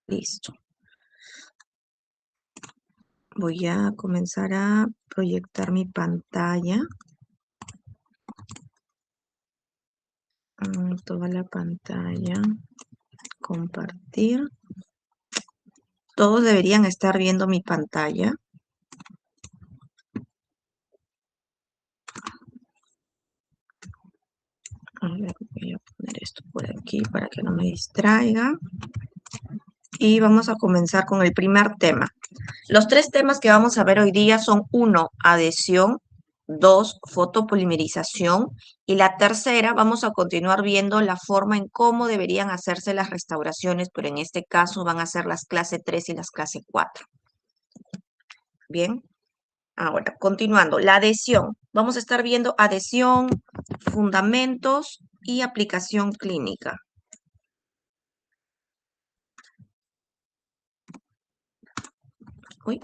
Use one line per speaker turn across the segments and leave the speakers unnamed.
Listo. Voy a comenzar a proyectar mi pantalla. Toda la pantalla. Compartir. Todos deberían estar viendo mi pantalla. A ver, voy a poner esto por aquí para que no me distraiga. Y vamos a comenzar con el primer tema. Los tres temas que vamos a ver hoy día son 1, adhesión, 2, fotopolimerización y la tercera vamos a continuar viendo la forma en cómo deberían hacerse las restauraciones, pero en este caso van a ser las clase 3 y las clase 4. Bien, ahora continuando, la adhesión. Vamos a estar viendo adhesión, fundamentos y aplicación clínica. Uy,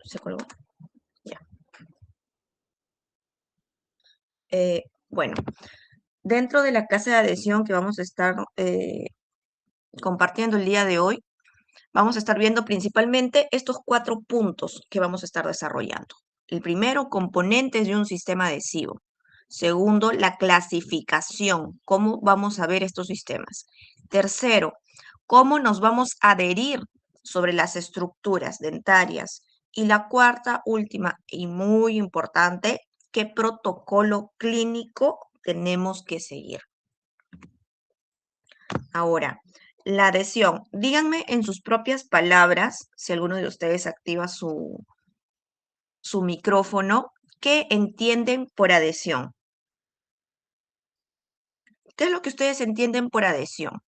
se colgó. Ya. Bueno, dentro de la clase de adhesión que vamos a estar compartiendo el día de hoy, vamos a estar viendo principalmente estos 4 puntos que vamos a estar desarrollando. El primero, componentes de un sistema adhesivo. Segundo, la clasificación, cómo vamos a ver estos sistemas. Tercero, cómo nos vamos a adherir sobre las estructuras dentarias. Y la cuarta, última y muy importante, qué protocolo clínico tenemos que seguir. Ahora, la adhesión. Díganme en sus propias palabras, si alguno de ustedes activa su micrófono, ¿qué entienden por adhesión? ¿Qué es lo que ustedes entienden por adhesión?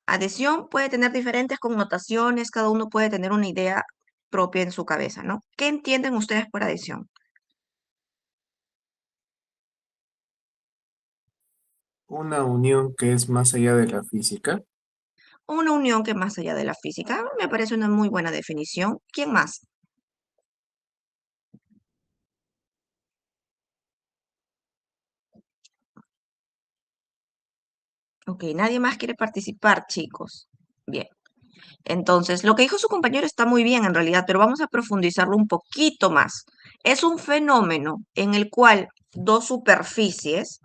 Adhesión puede tener diferentes connotaciones, cada uno puede tener una idea propia en su cabeza, ¿no? ¿Qué entienden ustedes por adhesión?
Una unión que es más allá de la física.
Una unión que más allá de la física. Me parece una muy buena definición. ¿Quién más? Ok, nadie más quiere participar, chicos. Bien. Entonces, lo que dijo su compañero está muy bien en realidad, pero vamos a profundizarlo un poquito más. Es un fenómeno en el cual dos superficies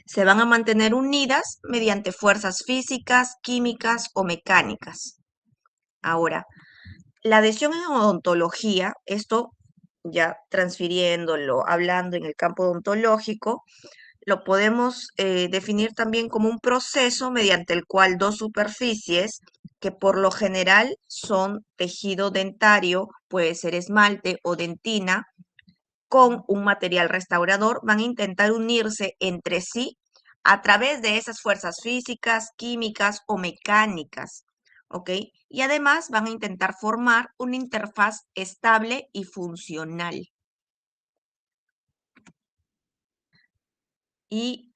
se van a mantener unidas mediante fuerzas físicas, químicas o mecánicas. Ahora, la adhesión en odontología, esto ya transfiriéndolo, hablando en el campo odontológico, lo podemos definir también como un proceso mediante el cual dos superficies, que por lo general son tejido dentario, puede ser esmalte o dentina, con un material restaurador, van a intentar unirse entre sí a través de esas fuerzas físicas, químicas o mecánicas, ¿ok? Y además van a intentar formar una interfaz estable y funcional. Y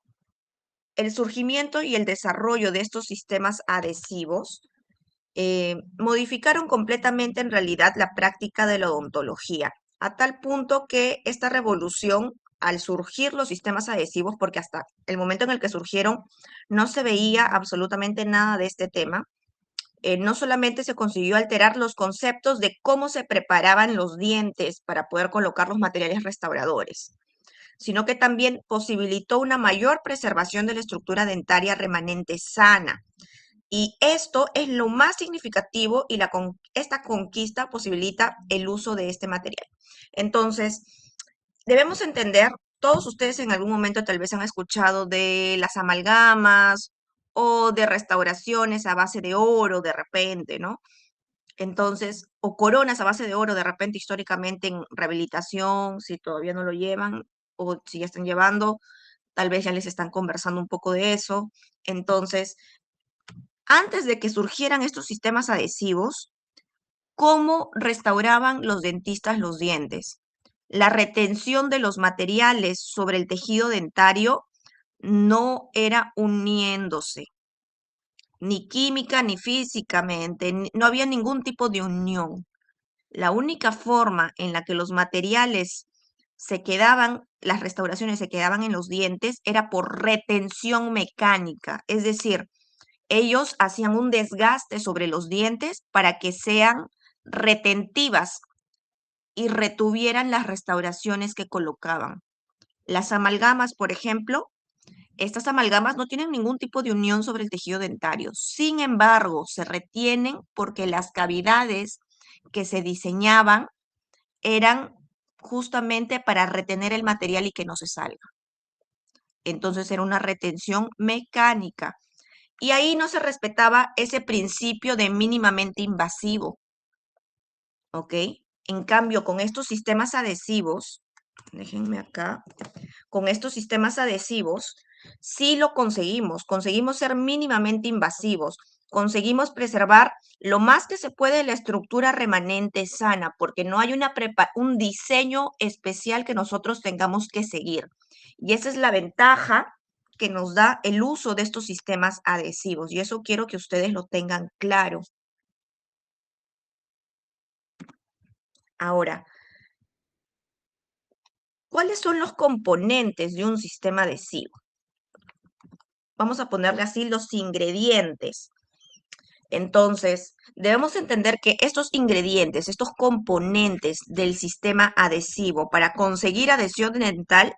el surgimiento y el desarrollo de estos sistemas adhesivos modificaron completamente en realidad la práctica de la odontología, a tal punto que esta revolución, al surgir los sistemas adhesivos, porque hasta el momento en el que surgieron no se veía absolutamente nada de este tema, no solamente se consiguió alterar los conceptos de cómo se preparaban los dientes para poder colocar los materiales restauradores, sino que también posibilitó una mayor preservación de la estructura dentaria remanente sana. Y esto es lo más significativo y esta conquista posibilita el uso de este material. Entonces, debemos entender, todos ustedes en algún momento tal vez han escuchado de las amalgamas o de restauraciones a base de oro de repente, ¿no? Entonces, o coronas a base de oro de repente históricamente en rehabilitación, si todavía no lo llevan o si ya están llevando, tal vez ya les están conversando un poco de eso. Entonces, antes de que surgieran estos sistemas adhesivos, ¿cómo restauraban los dentistas los dientes? La retención de los materiales sobre el tejido dentario no era uniéndose, ni química ni físicamente, no había ningún tipo de unión. La única forma en la que los materiales se quedaban, las restauraciones se quedaban en los dientes, era por retención mecánica, es decir, ellos hacían un desgaste sobre los dientes para que sean retentivas y retuvieran las restauraciones que colocaban. Las amalgamas, por ejemplo, estas amalgamas no tienen ningún tipo de unión sobre el tejido dentario. Sin embargo, se retienen porque las cavidades que se diseñaban eran justamente para retener el material y que no se salga. Entonces era una retención mecánica. Y ahí no se respetaba ese principio de mínimamente invasivo, ¿ok? En cambio, con estos sistemas adhesivos, déjenme acá, con estos sistemas adhesivos, sí lo conseguimos ser mínimamente invasivos, conseguimos preservar lo más que se puede la estructura remanente sana, porque no hay un diseño especial que nosotros tengamos que seguir. Y esa es la ventaja que nos da el uso de estos sistemas adhesivos, y eso quiero que ustedes lo tengan claro. Ahora, ¿cuáles son los componentes de un sistema adhesivo? Vamos a ponerle así los ingredientes. Entonces, debemos entender que estos ingredientes, estos componentes del sistema adhesivo, para conseguir adhesión dental,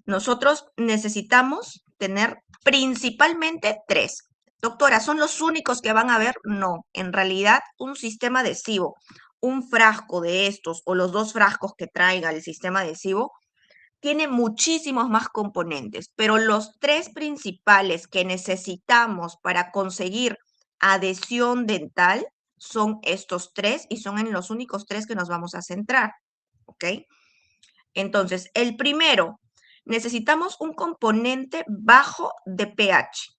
nosotros necesitamos tener principalmente tres. Doctora, ¿son los únicos que van a ver? No, en realidad un sistema adhesivo, un frasco de estos o los dos frascos que traiga el sistema adhesivo, tiene muchísimos más componentes, pero los tres principales que necesitamos para conseguir adhesión dental son estos tres y son en los únicos tres que nos vamos a centrar, ¿ok? Entonces, el primero, necesitamos un componente bajo de pH.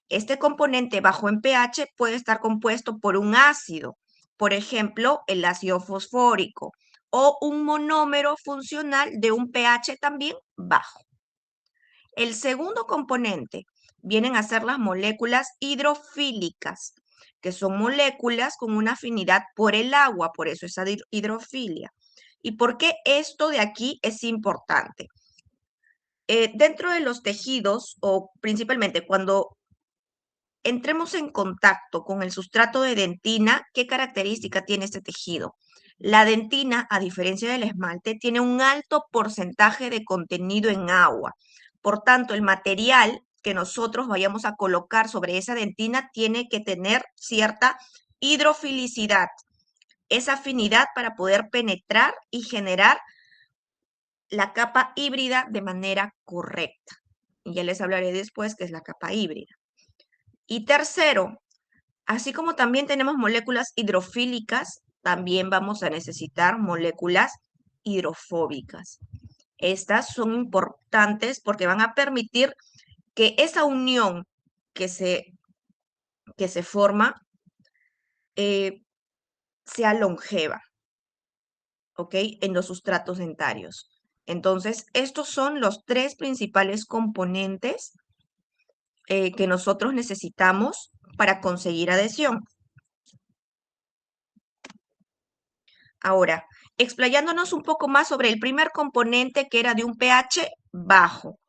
Este componente bajo en pH puede estar compuesto por un ácido, por ejemplo, el ácido fosfórico, o un monómero funcional de un pH también bajo. El segundo componente vienen a ser las moléculas hidrofílicas, que son moléculas con una afinidad por el agua, por eso esa hidrofilia. ¿Y por qué esto de aquí es importante? Dentro de los tejidos, o principalmente cuando entremos en contacto con el sustrato de dentina, ¿qué característica tiene este tejido? La dentina, a diferencia del esmalte, tiene un alto porcentaje de contenido en agua. Por tanto, el material que nosotros vayamos a colocar sobre esa dentina tiene que tener cierta hidrofilicidad, esa afinidad para poder penetrar y generar la capa híbrida de manera correcta. Y ya les hablaré después qué es la capa híbrida. Y tercero, así como también tenemos moléculas hidrofílicas, también vamos a necesitar moléculas hidrofóbicas. Estas son importantes porque van a permitir que esa unión que se forma sea longeva, ¿ok? En los sustratos dentarios. Entonces, estos son los tres principales componentes que nosotros necesitamos para conseguir adhesión. Ahora, explayándonos un poco más sobre el primer componente que era de un pH bajo.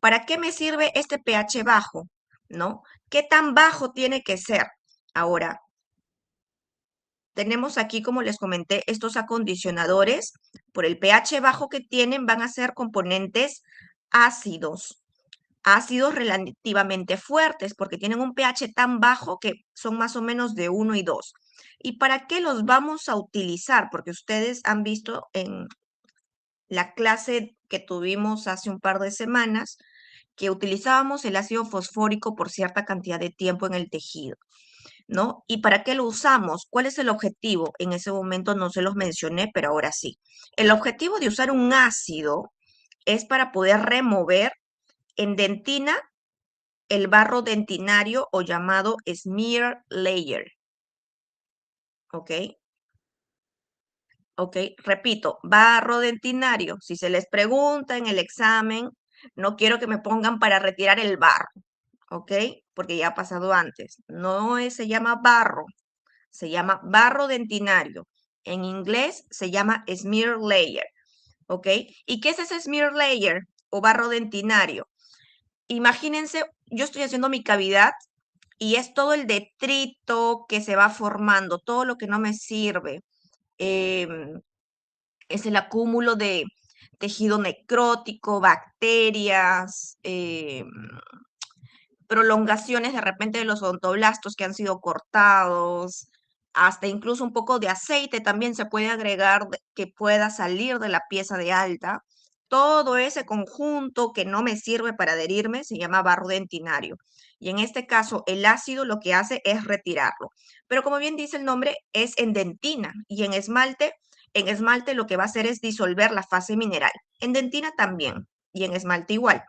¿Para qué me sirve este pH bajo? ¿No? ¿Qué tan bajo tiene que ser? Ahora, tenemos aquí, como les comenté, estos acondicionadores. Por el pH bajo que tienen, van a ser componentes ácidos. Ácidos relativamente fuertes, porque tienen un pH tan bajo que son más o menos de 1 y 2. ¿Y para qué los vamos a utilizar? Porque ustedes han visto en la clase que tuvimos hace un par de semanas que utilizábamos el ácido fosfórico por cierta cantidad de tiempo en el tejido, ¿no? ¿Y para qué lo usamos? ¿Cuál es el objetivo? En ese momento no se los mencioné, pero ahora sí. El objetivo de usar un ácido es para poder remover en dentina el barro dentinario o llamado smear layer. ¿Ok? ¿Ok? Repito, barro dentinario. Si se les pregunta en el examen, no quiero que me pongan para retirar el barro. ¿Ok? Porque ya ha pasado antes. No se llama barro, se llama barro dentinario. En inglés se llama smear layer. ¿Ok? ¿Y qué es ese smear layer o barro dentinario? Imagínense, yo estoy haciendo mi cavidad y es todo el detrito que se va formando, todo lo que no me sirve. em, es el acúmulo de tejido necrótico, bacterias, prolongaciones de repente de los odontoblastos que han sido cortados, hasta incluso un poco de aceite también se puede agregar que pueda salir de la pieza de alta. Todo ese conjunto que no me sirve para adherirme se llama barro dentinario. Y en este caso, el ácido lo que hace es retirarlo. Pero como bien dice el nombre, es en dentina y en esmalte lo que va a hacer es disolver la fase mineral. En dentina también y en esmalte igual.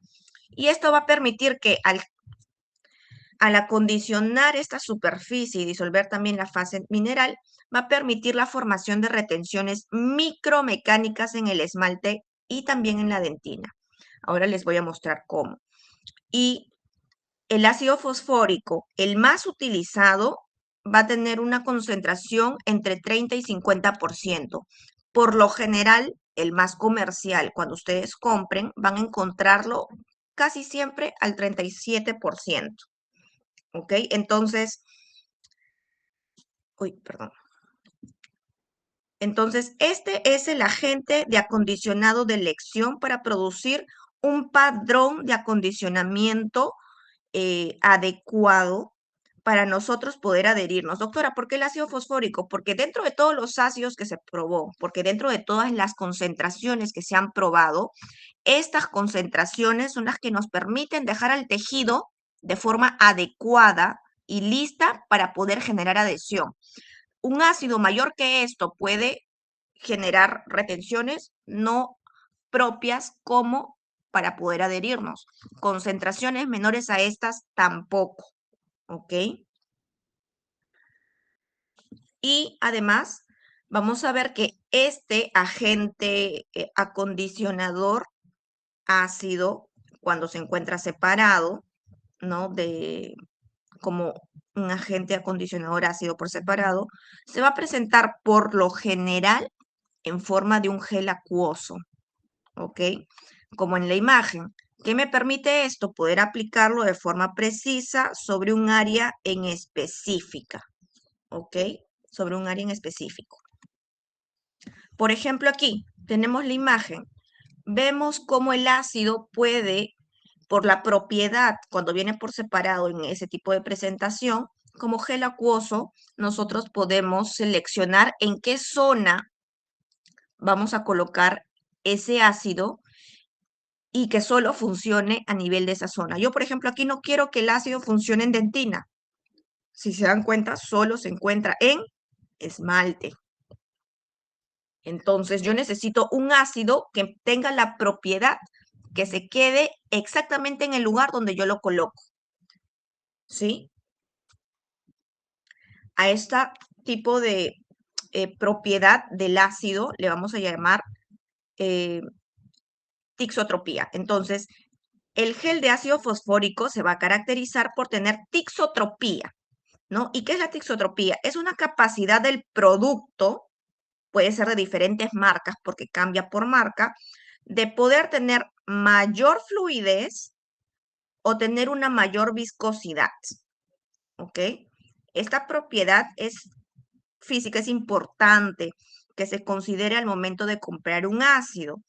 Y esto va a permitir que al acondicionar esta superficie y disolver también la fase mineral, va a permitir la formación de retenciones micromecánicas en el esmalte y también en la dentina. Ahora les voy a mostrar cómo. Y el ácido fosfórico, el más utilizado, va a tener una concentración entre 30 y 50%. Por lo general, el más comercial, cuando ustedes compren, van a encontrarlo casi siempre al 37%. ¿Ok? Entonces, uy, perdón. Entonces, este es el agente de acondicionado de elección para producir un patrón de acondicionamiento adecuado para nosotros poder adherirnos. Doctora, ¿por qué el ácido fosfórico? Porque dentro de todos los ácidos que se probó, porque dentro de todas las concentraciones que se han probado, estas concentraciones son las que nos permiten dejar al tejido de forma adecuada y lista para poder generar adhesión. Un ácido mayor que esto puede generar retenciones no propias como para poder adherirnos. Concentraciones menores a estas tampoco, ¿ok? Y además, vamos a ver que este agente acondicionador ácido, cuando se encuentra separado, ¿no? Como un agente acondicionador ácido por separado, se va a presentar por lo general en forma de un gel acuoso, ¿ok? Como en la imagen. ¿Qué me permite esto? Poder aplicarlo de forma precisa sobre un área en específica, ¿ok? Sobre un área en específico. Por ejemplo, aquí tenemos la imagen. Vemos cómo el ácido puede, por la propiedad, cuando viene por separado en ese tipo de presentación, como gel acuoso, nosotros podemos seleccionar en qué zona vamos a colocar ese ácido y que solo funcione a nivel de esa zona. Yo, por ejemplo, aquí no quiero que el ácido funcione en dentina. Si se dan cuenta, solo se encuentra en esmalte. Entonces, yo necesito un ácido que tenga la propiedad que se quede exactamente en el lugar donde yo lo coloco. ¿Sí? A este tipo de propiedad del ácido le vamos a llamar eh, tixotropía. Entonces, el gel de ácido fosfórico se va a caracterizar por tener tixotropía, ¿no? ¿Y qué es la tixotropía? Es una capacidad del producto, puede ser de diferentes marcas porque cambia por marca, de poder tener mayor fluidez o tener una mayor viscosidad, ¿ok? Esta propiedad es física, es importante que se considere al momento de comprar un ácido,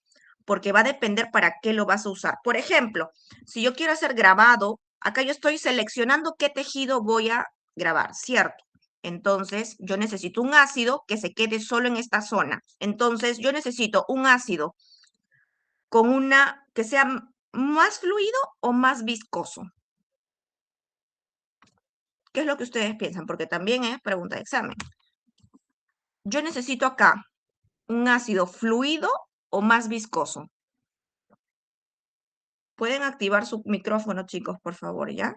porque va a depender para qué lo vas a usar. Por ejemplo, si yo quiero hacer grabado, acá yo estoy seleccionando qué tejido voy a grabar, ¿cierto? Entonces, yo necesito un ácido que se quede solo en esta zona. Entonces, yo necesito un ácido con una que sea más fluido o más viscoso. ¿Qué es lo que ustedes piensan? Porque también es pregunta de examen. Yo necesito acá un ácido fluido o más viscoso. Pueden activar su micrófono, chicos, por favor, ¿ya?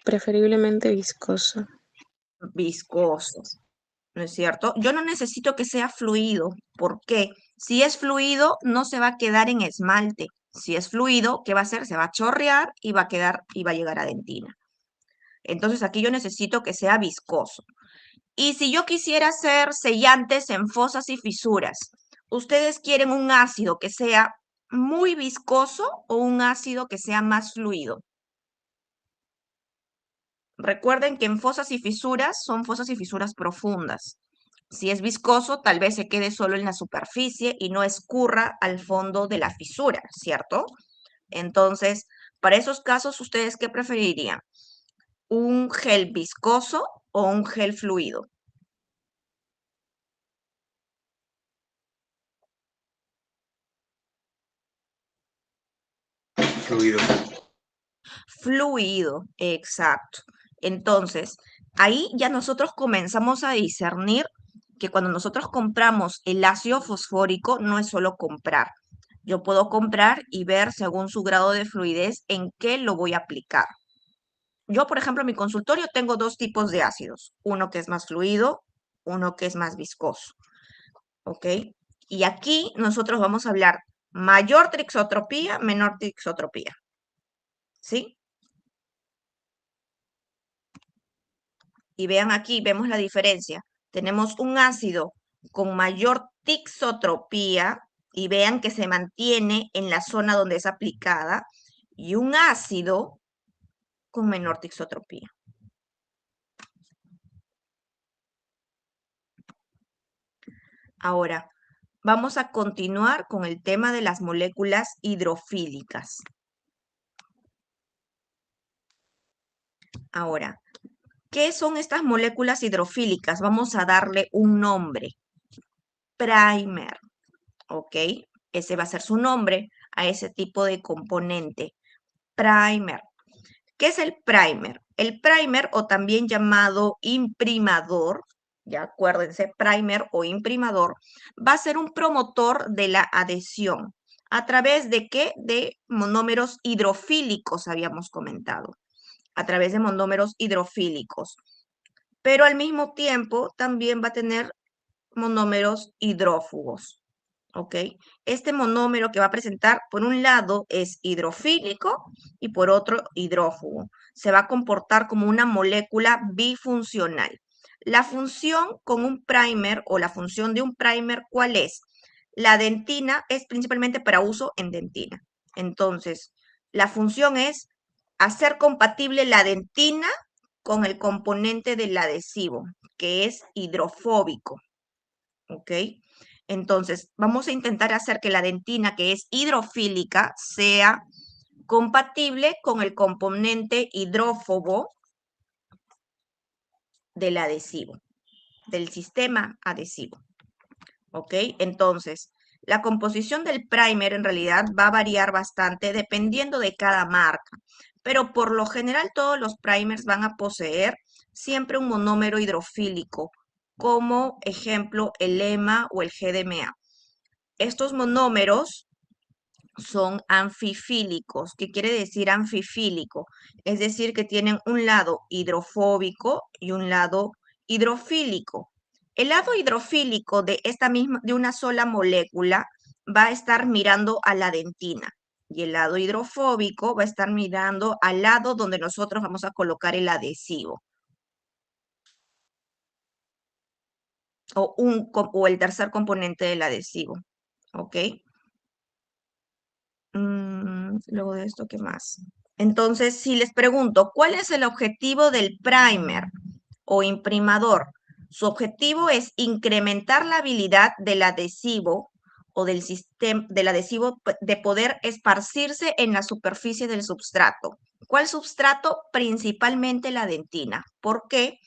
Preferiblemente viscoso.
Viscoso, ¿no es cierto? Yo no necesito que sea fluido. ¿Por qué? Si es fluido, no se va a quedar en esmalte. Si es fluido, ¿qué va a hacer? Se va a chorrear y va a quedar y va a llegar a dentina. Entonces aquí yo necesito que sea viscoso. Y si yo quisiera hacer sellantes en fosas y fisuras, ustedes quieren un ácido que sea muy viscoso o un ácido que sea más fluido? Recuerden que en fosas y fisuras son fosas y fisuras profundas. Si es viscoso, tal vez se quede solo en la superficie y no escurra al fondo de la fisura, ¿cierto? Entonces, para esos casos, ¿ustedes qué preferirían? ¿Un gel viscoso o un gel fluido?
Fluido.
Fluido, exacto. Entonces, ahí ya nosotros comenzamos a discernir que cuando nosotros compramos el ácido fosfórico no es solo comprar. Yo puedo comprar y ver según su grado de fluidez en qué lo voy a aplicar. Yo, por ejemplo, en mi consultorio tengo dos tipos de ácidos, uno que es más fluido, uno que es más viscoso, ¿ok? Y aquí nosotros vamos a hablar mayor trixotropía, menor trixotropía, ¿sí? Y vean aquí, vemos la diferencia. Tenemos un ácido con mayor tixotropía y vean que se mantiene en la zona donde es aplicada y un ácido con menor tixotropía. Ahora, vamos a continuar con el tema de las moléculas hidrofílicas. Ahora, ¿qué son estas moléculas hidrofílicas? Vamos a darle un nombre. Primer, ¿ok? Ese va a ser su nombre a ese tipo de componente. Primer. ¿Qué es el primer? El primer, o también llamado imprimador, ya acuérdense, primer o imprimador, va a ser un promotor de la adhesión. ¿A través de qué? De monómeros hidrofílicos, habíamos comentado. A través de monómeros hidrofílicos. Pero al mismo tiempo también va a tener monómeros hidrófugos. ¿Ok? Este monómero que va a presentar, por un lado, es hidrofílico y por otro, hidrófugo. Se va a comportar como una molécula bifuncional. La función con un primer o la función de un primer, ¿cuál es? La dentina es principalmente para uso en dentina. Entonces, la función es hacer compatible la dentina con el componente del adhesivo, que es hidrofóbico. ¿Ok? Entonces, vamos a intentar hacer que la dentina, que es hidrofílica, sea compatible con el componente hidrófobo del adhesivo, del sistema adhesivo. ¿Ok? Entonces, la composición del primer en realidad va a variar bastante dependiendo de cada marca, pero por lo general todos los primers van a poseer siempre un monómero hidrofílico, como ejemplo el EMA o el GDMA. Estos monómeros son anfifílicos. ¿Qué quiere decir anfifílico? Es decir, que tienen un lado hidrofóbico y un lado hidrofílico. El lado hidrofílico de esta misma, de una sola molécula, va a estar mirando a la dentina. Y el lado hidrofóbico va a estar mirando al lado donde nosotros vamos a colocar el adhesivo. O el tercer componente del adhesivo. ¿Ok? Luego de esto, ¿qué más? Entonces, si les pregunto, ¿cuál es el objetivo del primer o imprimador? Su objetivo es incrementar la habilidad del adhesivo o del sistema del adhesivo de poder esparcirse en la superficie del substrato. ¿Cuál substrato? Principalmente la dentina. ¿Por qué?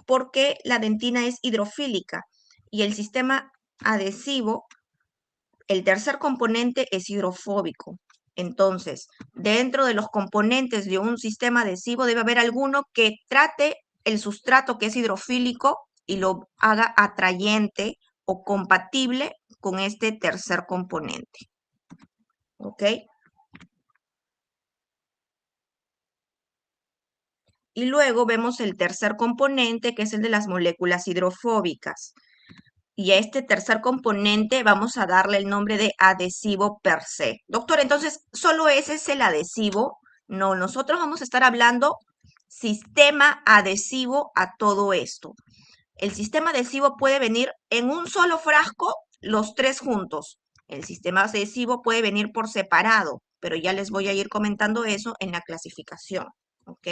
Porque la dentina es hidrofílica y el sistema adhesivo, el tercer componente, es hidrofóbico. Entonces, dentro de los componentes de un sistema adhesivo debe haber alguno que trate el sustrato que es hidrofílico y lo haga atrayente o compatible con este tercer componente. ¿Ok? Y luego vemos el tercer componente, que es el de las moléculas hidrofóbicas. Y a este tercer componente vamos a darle el nombre de adhesivo per se. Doctor, entonces, ¿solo ese es el adhesivo? No, nosotros vamos a estar hablando sistema adhesivo a todo esto. El sistema adhesivo puede venir en un solo frasco, los tres juntos, El sistema adhesivo puede venir por separado, pero ya les voy a ir comentando eso en la clasificación, ¿ok?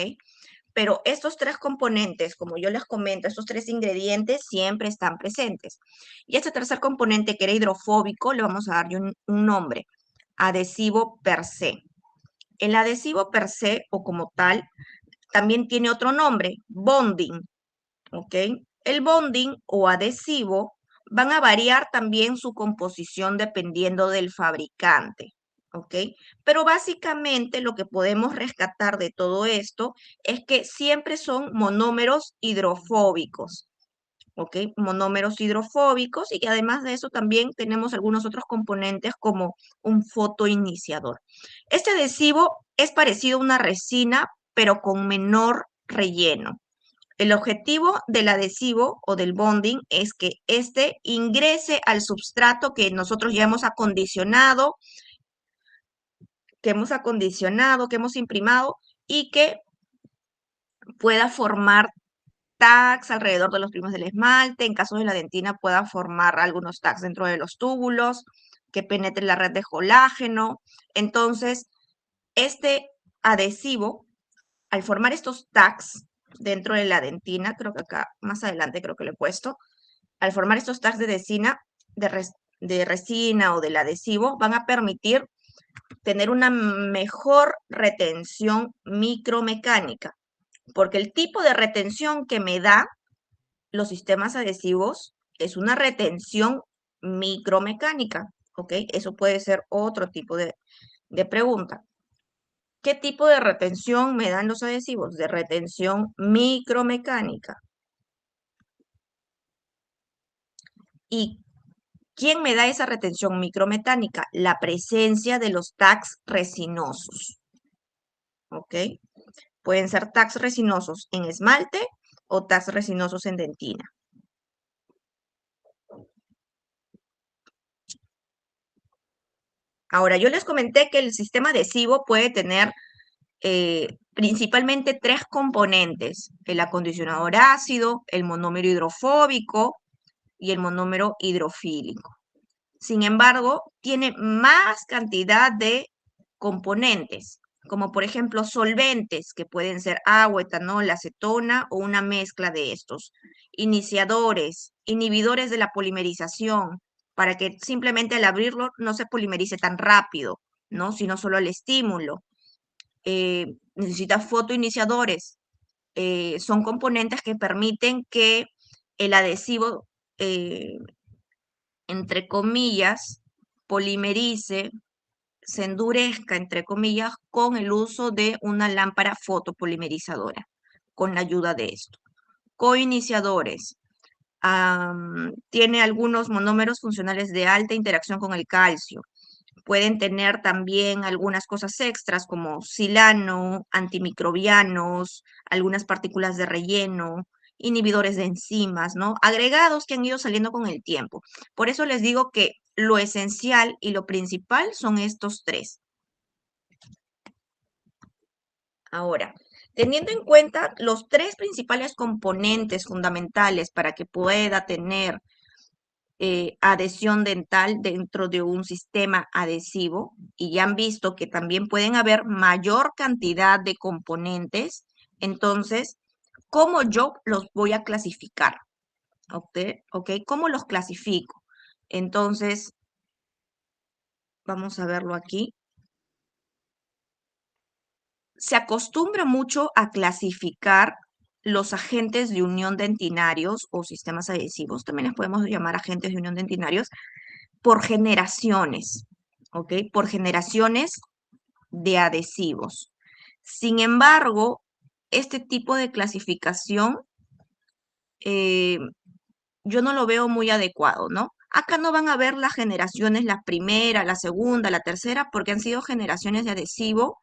Pero estos tres componentes, como yo les comento, estos tres ingredientes siempre están presentes. Y este tercer componente, que era hidrofóbico, le vamos a darle un nombre, adhesivo per se. El adhesivo per se, o como tal, también tiene otro nombre, bonding, ¿ok? El bonding o adhesivo van a variar también su composición dependiendo del fabricante, ¿ok? Pero básicamente lo que podemos rescatar de todo esto es que siempre son monómeros hidrofóbicos, ¿ok? Monómeros hidrofóbicos, y que además de eso también tenemos algunos otros componentes como un fotoiniciador. Este adhesivo es parecido a una resina, pero con menor relleno. El objetivo del adhesivo o del bonding es que éste ingrese al substrato que nosotros ya hemos acondicionado, que hemos imprimado, y que pueda formar tags alrededor de los primos del esmalte. En caso de la dentina, pueda formar algunos tags dentro de los túbulos, que penetre la red de colágeno. Entonces, este adhesivo, al formar estos tags dentro de la dentina, creo que acá más adelante creo que lo he puesto, al formar estos tags de resina, de resina o del adhesivo, van a permitir tener una mejor retención micromecánica, porque el tipo de retención que me da los sistemas adhesivos es una retención micromecánica, ¿ok? Eso puede ser otro tipo de pregunta. ¿Qué tipo de retención me dan los adhesivos? De retención micromecánica. ¿Y quién me da esa retención micromecánica? La presencia de los tags resinosos, ¿ok? Pueden ser tags resinosos en esmalte o tags resinosos en dentina. Ahora, yo les comenté que el sistema adhesivo puede tener principalmente tres componentes: el acondicionador ácido, el monómero hidrofóbico y el monómero hidrofílico. Sin embargo, tiene más cantidad de componentes, como por ejemplo solventes, que pueden ser agua, etanol, acetona o una mezcla de estos. Iniciadores, inhibidores de la polimerización, para que simplemente al abrirlo no se polimerice tan rápido, ¿no? Sino solo al estímulo. Necesita fotoiniciadores. Son componentes que permiten que el adhesivo, entre comillas, polimerice, se endurezca, entre comillas, con el uso de una lámpara fotopolimerizadora, con la ayuda de esto. Coiniciadores. Tiene algunos monómeros funcionales de alta interacción con el calcio. Pueden tener también algunas cosas extras como silano, antimicrobianos, algunas partículas de relleno, inhibidores de enzimas, ¿no? Agregados que han ido saliendo con el tiempo. Por eso les digo que lo esencial y lo principal son estos tres. Ahora, teniendo en cuenta los tres principales componentes fundamentales para que pueda tener adhesión dental dentro de un sistema adhesivo, y ya han visto que también pueden haber mayor cantidad de componentes, entonces, ¿cómo yo los voy a clasificar? ¿Ok? ¿Ok? ¿Cómo los clasifico? Entonces, vamos a verlo aquí. Se acostumbra mucho a clasificar los agentes de unión dentinarios o sistemas adhesivos, también les podemos llamar agentes de unión dentinarios, por generaciones, ¿ok? Por generaciones de adhesivos. Sin embargo, este tipo de clasificación yo no lo veo muy adecuado, ¿no? Acá no van a ver las generaciones, la primera, la segunda, la tercera, porque han sido generaciones de adhesivo,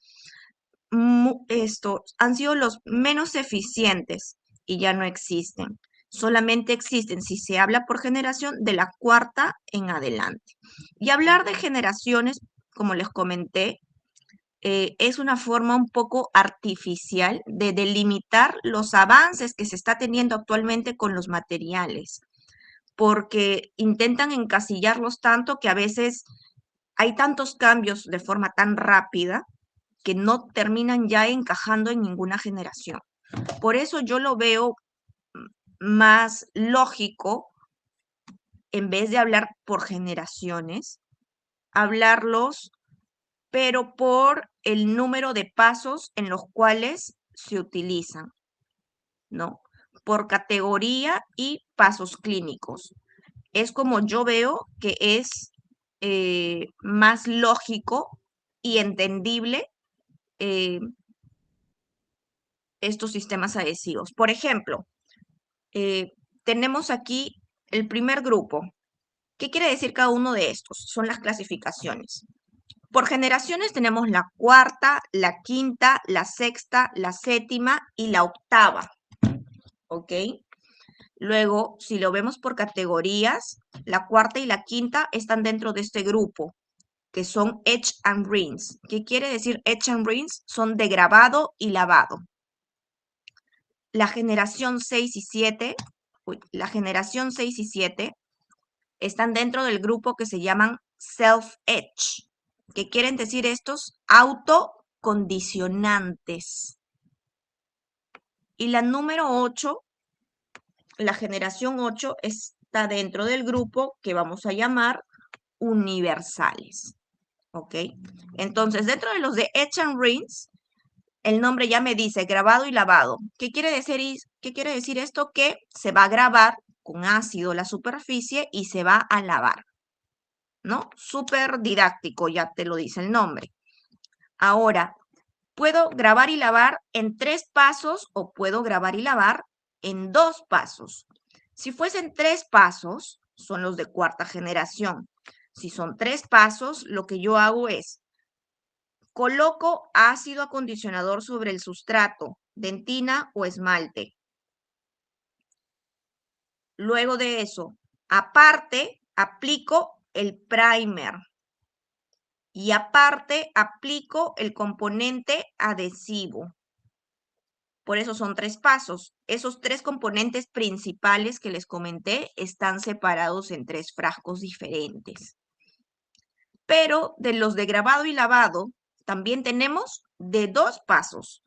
han sido los menos eficientes y ya no existen. Solamente existen, si se habla por generación, de la cuarta en adelante. Y hablar de generaciones, como les comenté, es una forma un poco artificial de delimitar los avances que se está teniendo actualmente con los materiales. porque intentan encasillarlos tanto que a veces hay tantos cambios de forma tan rápida que no terminan ya encajando en ninguna generación. Por eso yo lo veo más lógico, en vez de hablar por generaciones, hablarlos, pero por el número de pasos en los cuales se utilizan, ¿no? Por categoría y pasos clínicos. Es como yo veo que es más lógico y entendible eh, estos sistemas adhesivos. Por ejemplo, tenemos aquí el primer grupo. ¿Qué quiere decir cada uno de estos? Son las clasificaciones. Por generaciones tenemos la cuarta, la quinta, la sexta, la séptima y la octava. ¿Ok? Luego, si lo vemos por categorías, la cuarta y la quinta están dentro de este grupo, que son etch and rinse. ¿Qué quiere decir etch and rinse? Son de grabado y lavado. La generación 6 y 7, la generación 6 y 7 están dentro del grupo que se llaman self-etch. ¿Qué quieren decir estos? Autocondicionantes. Y la número 8, la generación 8, está dentro del grupo que vamos a llamar universales. ¿Ok? Entonces, dentro de los de etch and rinse, el nombre ya me dice grabado y lavado. ¿Qué quiere decir esto? Que se va a grabar con ácido la superficie y se va a lavar, ¿no? Súper didáctico, ya te lo dice el nombre. Ahora, puedo grabar y lavar en 3 pasos o puedo grabar y lavar en 2 pasos. Si fuesen 3 pasos, son los de cuarta generación. Si son 3 pasos, lo que yo hago es coloco ácido acondicionador sobre el sustrato, dentina o esmalte. Luego de eso, aparte, aplico el primer. Y aparte, aplico el componente adhesivo. Por eso son 3 pasos. Esos 3 componentes principales que les comenté están separados en 3 frascos diferentes. Pero de los de grabado y lavado, también tenemos de 2 pasos.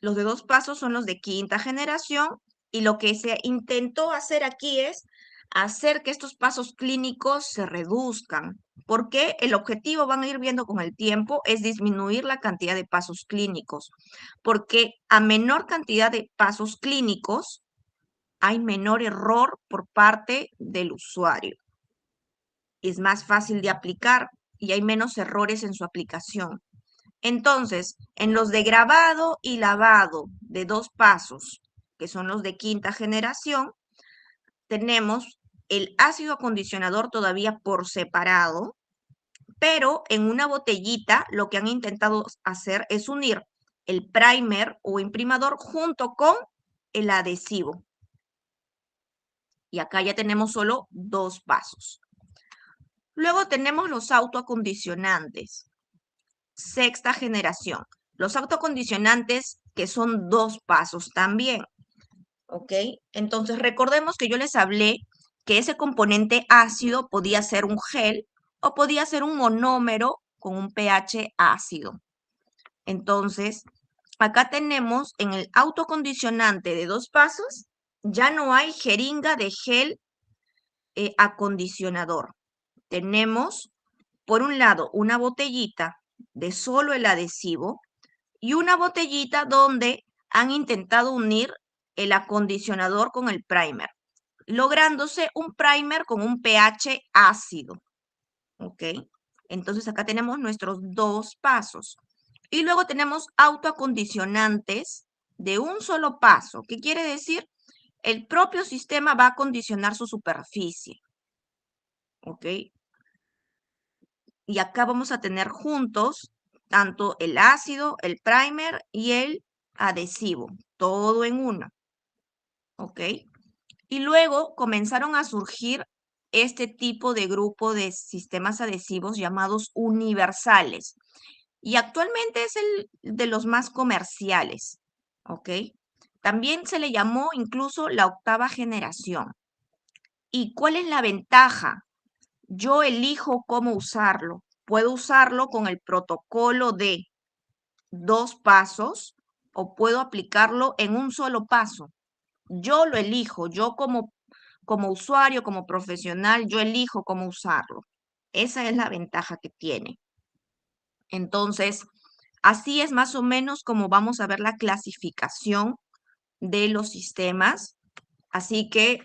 Los de 2 pasos son los de quinta generación y lo que se intentó hacer aquí es hacer que estos pasos clínicos se reduzcan, porque el objetivo, van a ir viendo con el tiempo, es disminuir la cantidad de pasos clínicos, porque a menor cantidad de pasos clínicos hay menor error por parte del usuario. Es más fácil de aplicar y hay menos errores en su aplicación. Entonces, en los de grabado y lavado de 2 pasos, que son los de quinta generación, tenemos el ácido acondicionador todavía por separado, pero en una botellita lo que han intentado hacer es unir el primer o imprimador junto con el adhesivo. Y acá ya tenemos solo 2 pasos. Luego tenemos los autoacondicionantes. Sexta generación. Los autocondicionantes que son 2 pasos también, ¿ok? Entonces recordemos que yo les hablé que ese componente ácido podía ser un gel o podía ser un monómero con un pH ácido. Entonces, acá tenemos en el autocondicionante de 2 pasos, ya no hay jeringa de gel acondicionador. Tenemos, por un lado, una botellita de solo el adhesivo y una botellita donde han intentado unir el acondicionador con el primer, lográndose un primer con un pH ácido. ¿Ok? Entonces acá tenemos nuestros 2 pasos. Y luego tenemos autoacondicionantes de un solo paso. ¿Qué quiere decir? El propio sistema va a acondicionar su superficie. ¿Ok? Y acá vamos a tener juntos tanto el ácido, el primer y el adhesivo, todo en uno. ¿Ok? Y luego comenzaron a surgir este tipo de grupo de sistemas adhesivos llamados universales. Y actualmente es el de los más comerciales. ¿Ok? También se le llamó incluso la octava generación. ¿Y cuál es la ventaja? Yo elijo cómo usarlo. Puedo usarlo con el protocolo de 2 pasos o puedo aplicarlo en un solo paso. Yo lo elijo, yo como usuario, como profesional, yo elijo cómo usarlo. Esa es la ventaja que tiene. Entonces, así es más o menos como vamos a ver la clasificación de los sistemas. Así que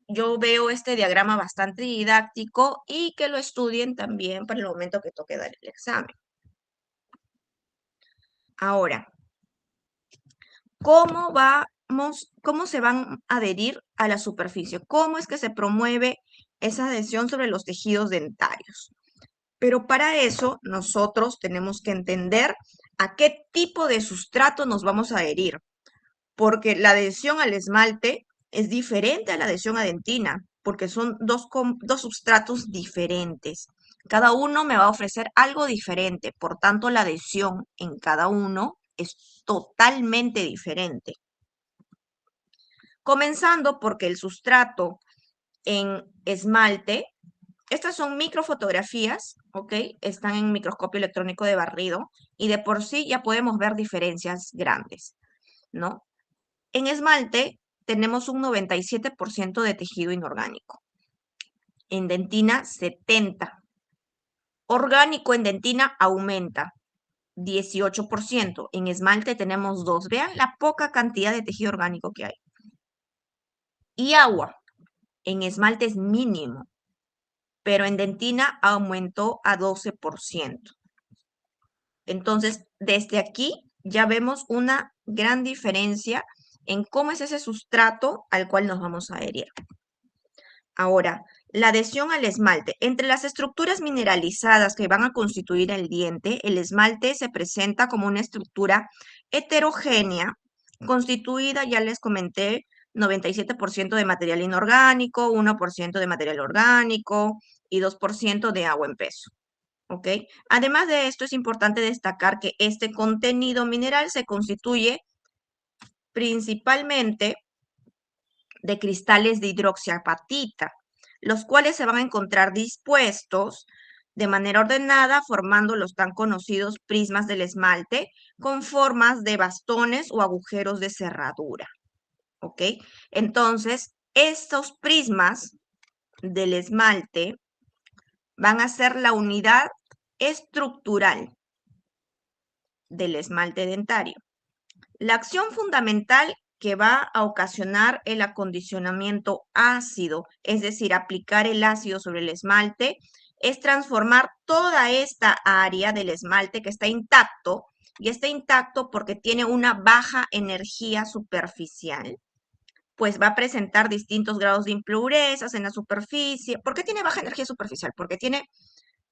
yo veo este diagrama bastante didáctico y que lo estudien también para el momento que toque dar el examen. Ahora, ¿cómo se van a adherir a la superficie? ¿Cómo es que se promueve esa adhesión sobre los tejidos dentarios? Pero para eso nosotros tenemos que entender a qué tipo de sustrato nos vamos a adherir, porque la adhesión al esmalte es diferente a la adhesión a dentina, porque son dos sustratos diferentes. Cada uno me va a ofrecer algo diferente, por tanto la adhesión en cada uno es totalmente diferente. Comenzando porque el sustrato en esmalte, estas son microfotografías, ¿ok? Están en microscopio electrónico de barrido y de por sí ya podemos ver diferencias grandes, ¿no? En esmalte tenemos un 97% de tejido inorgánico. En dentina, 70%. Orgánico en dentina aumenta, 18%. En esmalte tenemos 2. Vean la poca cantidad de tejido orgánico que hay. Y agua. En esmalte es mínimo, pero en dentina aumentó a 12%. Entonces, desde aquí ya vemos una gran diferencia en cómo es ese sustrato al cual nos vamos a adherir. Ahora, la adhesión al esmalte. Entre las estructuras mineralizadas que van a constituir el diente, el esmalte se presenta como una estructura heterogénea, constituida, ya les comenté, 97% de material inorgánico, 1% de material orgánico y 2% de agua en peso. ¿Ok? Además de esto, es importante destacar que este contenido mineral se constituye principalmente de cristales de hidroxiapatita, los cuales se van a encontrar dispuestos de manera ordenada formando los tan conocidos prismas del esmalte con formas de bastones o agujeros de cerradura. ¿Ok? Entonces, estos prismas del esmalte van a ser la unidad estructural del esmalte dentario. La acción fundamental que va a ocasionar el acondicionamiento ácido, es decir, aplicar el ácido sobre el esmalte, es transformar toda esta área del esmalte que está intacto, y está intacto porque tiene una baja energía superficial, pues va a presentar distintos grados de impurezas en la superficie. ¿Por qué tiene baja energía superficial? Porque tiene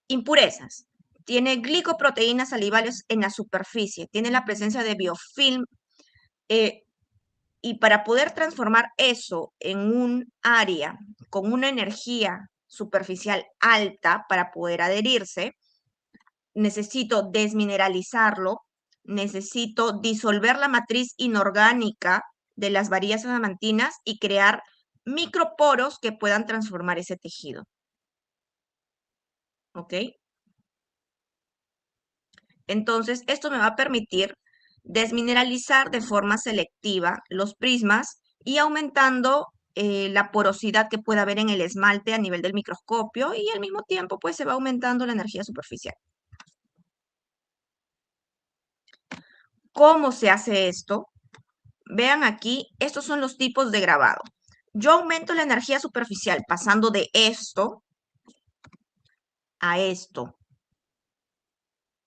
impurezas, tiene glicoproteínas salivales en la superficie, tiene la presencia de biofilm, y para poder transformar eso en un área con una energía superficial alta para poder adherirse, necesito desmineralizarlo, necesito disolver la matriz inorgánica de las varillas adamantinas y crear microporos que puedan transformar ese tejido. ¿Ok? Entonces, esto me va a permitir desmineralizar de forma selectiva los prismas y aumentando la porosidad que pueda haber en el esmalte a nivel del microscopio y al mismo tiempo pues se va aumentando la energía superficial. ¿Cómo se hace esto? Vean aquí, estos son los tipos de grabado. Yo aumento la energía superficial pasando de esto a esto.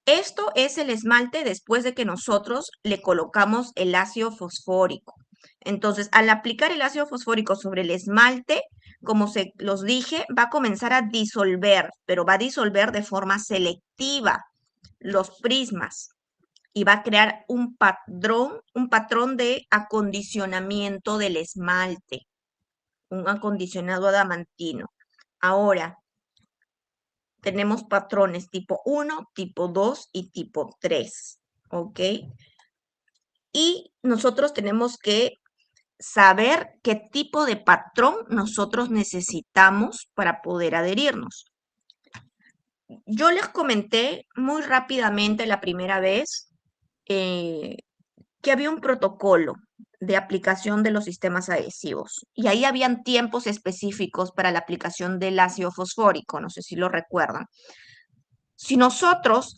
Esto es el esmalte después de que nosotros le colocamos el ácido fosfórico. Entonces, al aplicar el ácido fosfórico sobre el esmalte, como se los dije, va a comenzar a disolver, pero va a disolver de forma selectiva los prismas y va a crear un patrón de acondicionamiento del esmalte, un acondicionado adamantino. Ahora, tenemos patrones tipo 1, tipo 2 y tipo 3, ¿ok? Y nosotros tenemos que saber qué tipo de patrón nosotros necesitamos para poder adherirnos. Yo les comenté muy rápidamente la primera vez eh, que había un protocolo de aplicación de los sistemas adhesivos y ahí habían tiempos específicos para la aplicación del ácido fosfórico, no sé si lo recuerdan. Si nosotros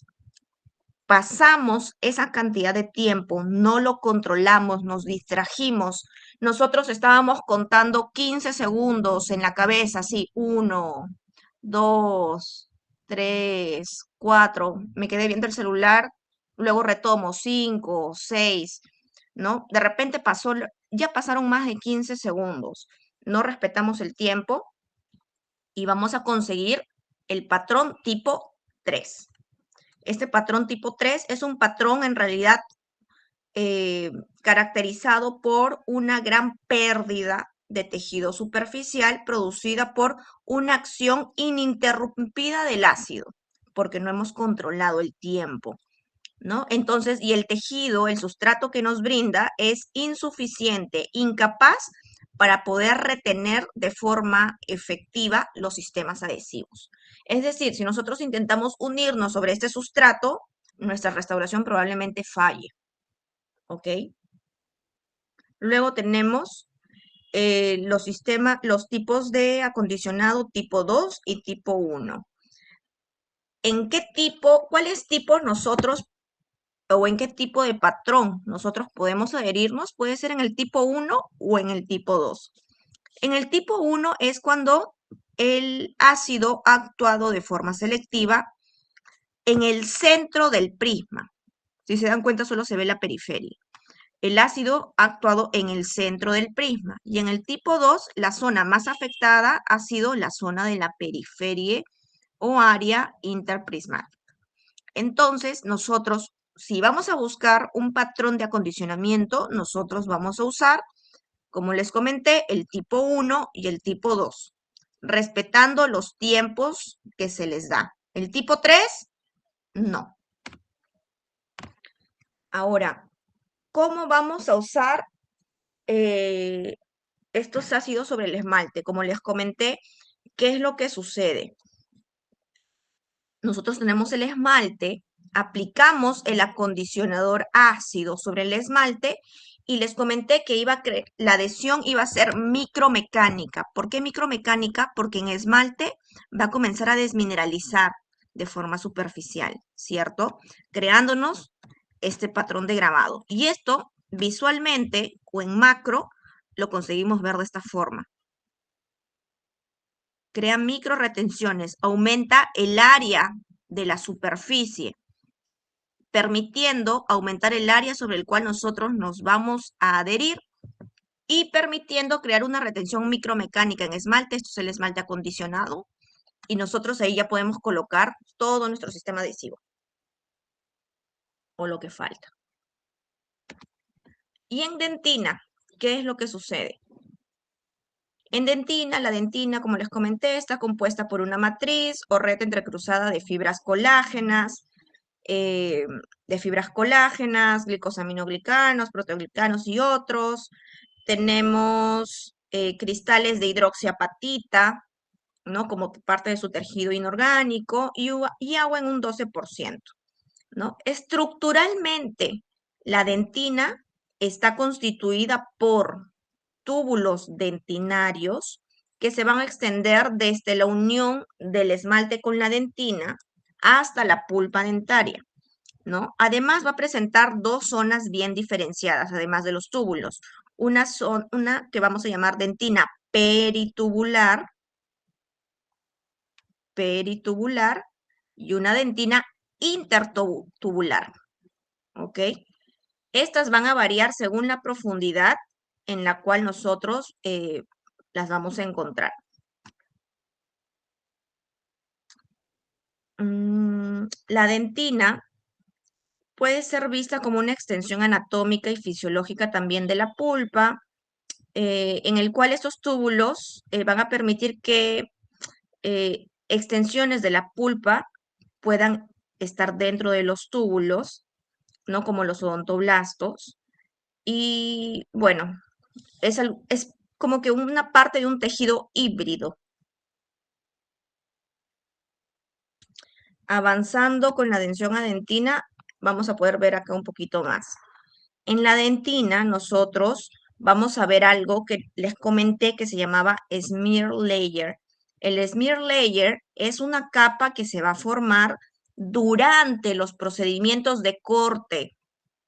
pasamos esa cantidad de tiempo, no lo controlamos, nos distrajimos, nosotros estábamos contando 15 segundos en la cabeza, así, 1, 2, 3, 4, me quedé viendo el celular, luego retomo 5, 6, ¿no? De repente ya pasaron más de 15 segundos, no respetamos el tiempo y vamos a conseguir el patrón tipo 3. Este patrón tipo 3 es un patrón en realidad eh, caracterizado por una gran pérdida de tejido superficial producida por una acción ininterrumpida del ácido, porque no hemos controlado el tiempo, ¿no? Entonces, y el tejido, el sustrato que nos brinda es insuficiente, incapaz para poder retener de forma efectiva los sistemas adhesivos. Es decir, si nosotros intentamos unirnos sobre este sustrato, nuestra restauración probablemente falle, ¿ok? Luego tenemos los tipos de acondicionado tipo 2 y tipo 1. ¿En qué tipo, cuáles tipos nosotros o en qué tipo de patrón nosotros podemos adherirnos? Puede ser en el tipo 1 o en el tipo 2. En el tipo 1 es cuando el ácido ha actuado de forma selectiva en el centro del prisma. Si se dan cuenta, solo se ve la periferia. El ácido ha actuado en el centro del prisma y en el tipo 2 la zona más afectada ha sido la zona de la periferia o área interprismática. Entonces, nosotros, si vamos a buscar un patrón de acondicionamiento, nosotros vamos a usar, como les comenté, el tipo 1 y el tipo 2, respetando los tiempos que se les da. El tipo 3, no. Ahora, ¿cómo vamos a usar eh, estos ácidos sobre el esmalte? Como les comenté, ¿qué es lo que sucede? Nosotros tenemos el esmalte, aplicamos el acondicionador ácido sobre el esmalte y les comenté que la adhesión iba a ser micromecánica. ¿Por qué micromecánica? Porque en esmalte va a comenzar a desmineralizar de forma superficial, ¿cierto? Creándonos este patrón de grabado. Y esto visualmente o en macro lo conseguimos ver de esta forma. Crea micro retenciones, aumenta el área de la superficie, permitiendo aumentar el área sobre el cual nosotros nos vamos a adherir y permitiendo crear una retención micromecánica en esmalte. Esto es el esmalte acondicionado y nosotros ahí ya podemos colocar todo nuestro sistema adhesivo o lo que falta. Y en dentina, ¿qué es lo que sucede? En dentina, la dentina, como les comenté, está compuesta por una matriz o red entrecruzada eh, de fibras colágenas, glicosaminoglicanos, proteoglicanos y otros. Tenemos cristales de hidroxiapatita, ¿no? Como parte de su tejido inorgánico y agua en un 12%, ¿no? Estructuralmente, la dentina está constituida por túbulos dentinarios que se van a extender desde la unión del esmalte con la dentina hasta la pulpa dentaria, ¿no? Además va a presentar dos zonas bien diferenciadas, además de los túbulos. Una que vamos a llamar dentina peritubular y una dentina intertubular, ¿ok? Estas van a variar según la profundidad en la cual nosotros las vamos a encontrar. La dentina puede ser vista como una extensión anatómica y fisiológica también de la pulpa, en el cual estos túbulos van a permitir que extensiones de la pulpa puedan estar dentro de los túbulos, ¿no? Como los odontoblastos. Y bueno, Es como que una parte de un tejido híbrido. Avanzando con la densión adentina, vamos a poder ver acá un poquito más. En la dentina, nosotros vamos a ver algo que les comenté que se llamaba smear layer. El smear layer es una capa que se va a formar durante los procedimientos de corte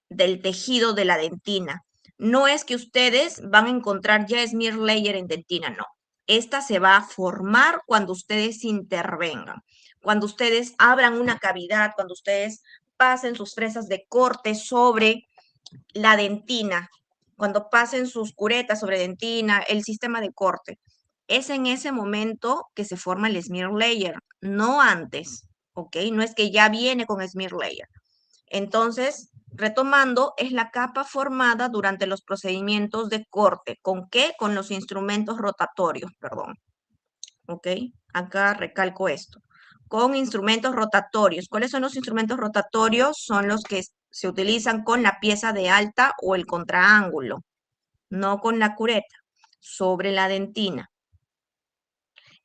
del tejido de la dentina. No es que ustedes van a encontrar ya smear layer en dentina, no. Esta se va a formar cuando ustedes intervengan, cuando ustedes abran una cavidad, cuando ustedes pasen sus fresas de corte sobre la dentina, cuando pasen sus curetas sobre dentina, el sistema de corte. Es en ese momento que se forma el smear layer, no antes, ¿ok? No es que ya viene con smear layer. Entonces, retomando, es la capa formada durante los procedimientos de corte. ¿Con qué? Con los instrumentos rotatorios, perdón. ¿Ok? Acá recalco esto. Con instrumentos rotatorios. ¿Cuáles son los instrumentos rotatorios? Son los que se utilizan con la pieza de alta o el contraángulo, no con la cureta, sobre la dentina.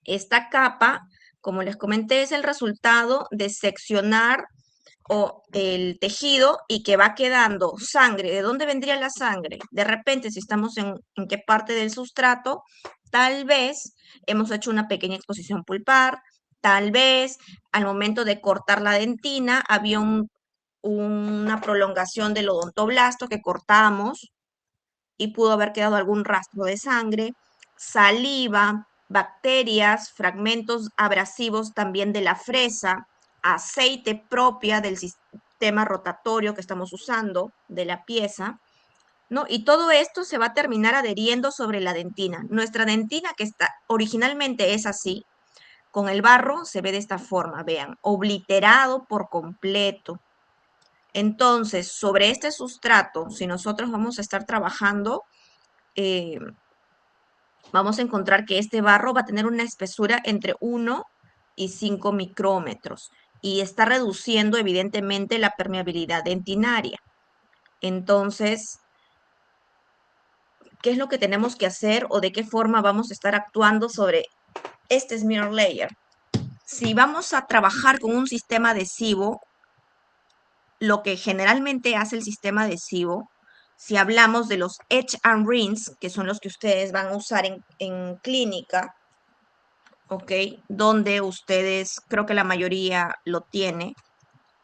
Esta capa, como les comenté, es el resultado de seccionar o el tejido y que va quedando sangre. ¿De dónde vendría la sangre? De repente, si estamos en qué parte del sustrato, tal vez hemos hecho una pequeña exposición pulpar, tal vez al momento de cortar la dentina había una prolongación del odontoblasto que cortamos y pudo haber quedado algún rastro de sangre, saliva, bacterias, fragmentos abrasivos también de la fresa, aceite propia del sistema rotatorio que estamos usando de la pieza, ¿no? Y todo esto se va a terminar adheriendo sobre la dentina. Nuestra dentina, que está originalmente es así, con el barro se ve de esta forma, vean, obliterado por completo. Entonces, sobre este sustrato, si nosotros vamos a estar trabajando, eh, vamos a encontrar que este barro va a tener una espesura entre 1 y 5 micrómetros y está reduciendo evidentemente la permeabilidad dentinaria. Entonces, ¿qué es lo que tenemos que hacer o de qué forma vamos a estar actuando sobre este smear layer? Si vamos a trabajar con un sistema adhesivo, lo que generalmente hace el sistema adhesivo, si hablamos de los etch and rinse, que son los que ustedes van a usar en clínica, ¿ok? Donde ustedes, creo que la mayoría lo tiene.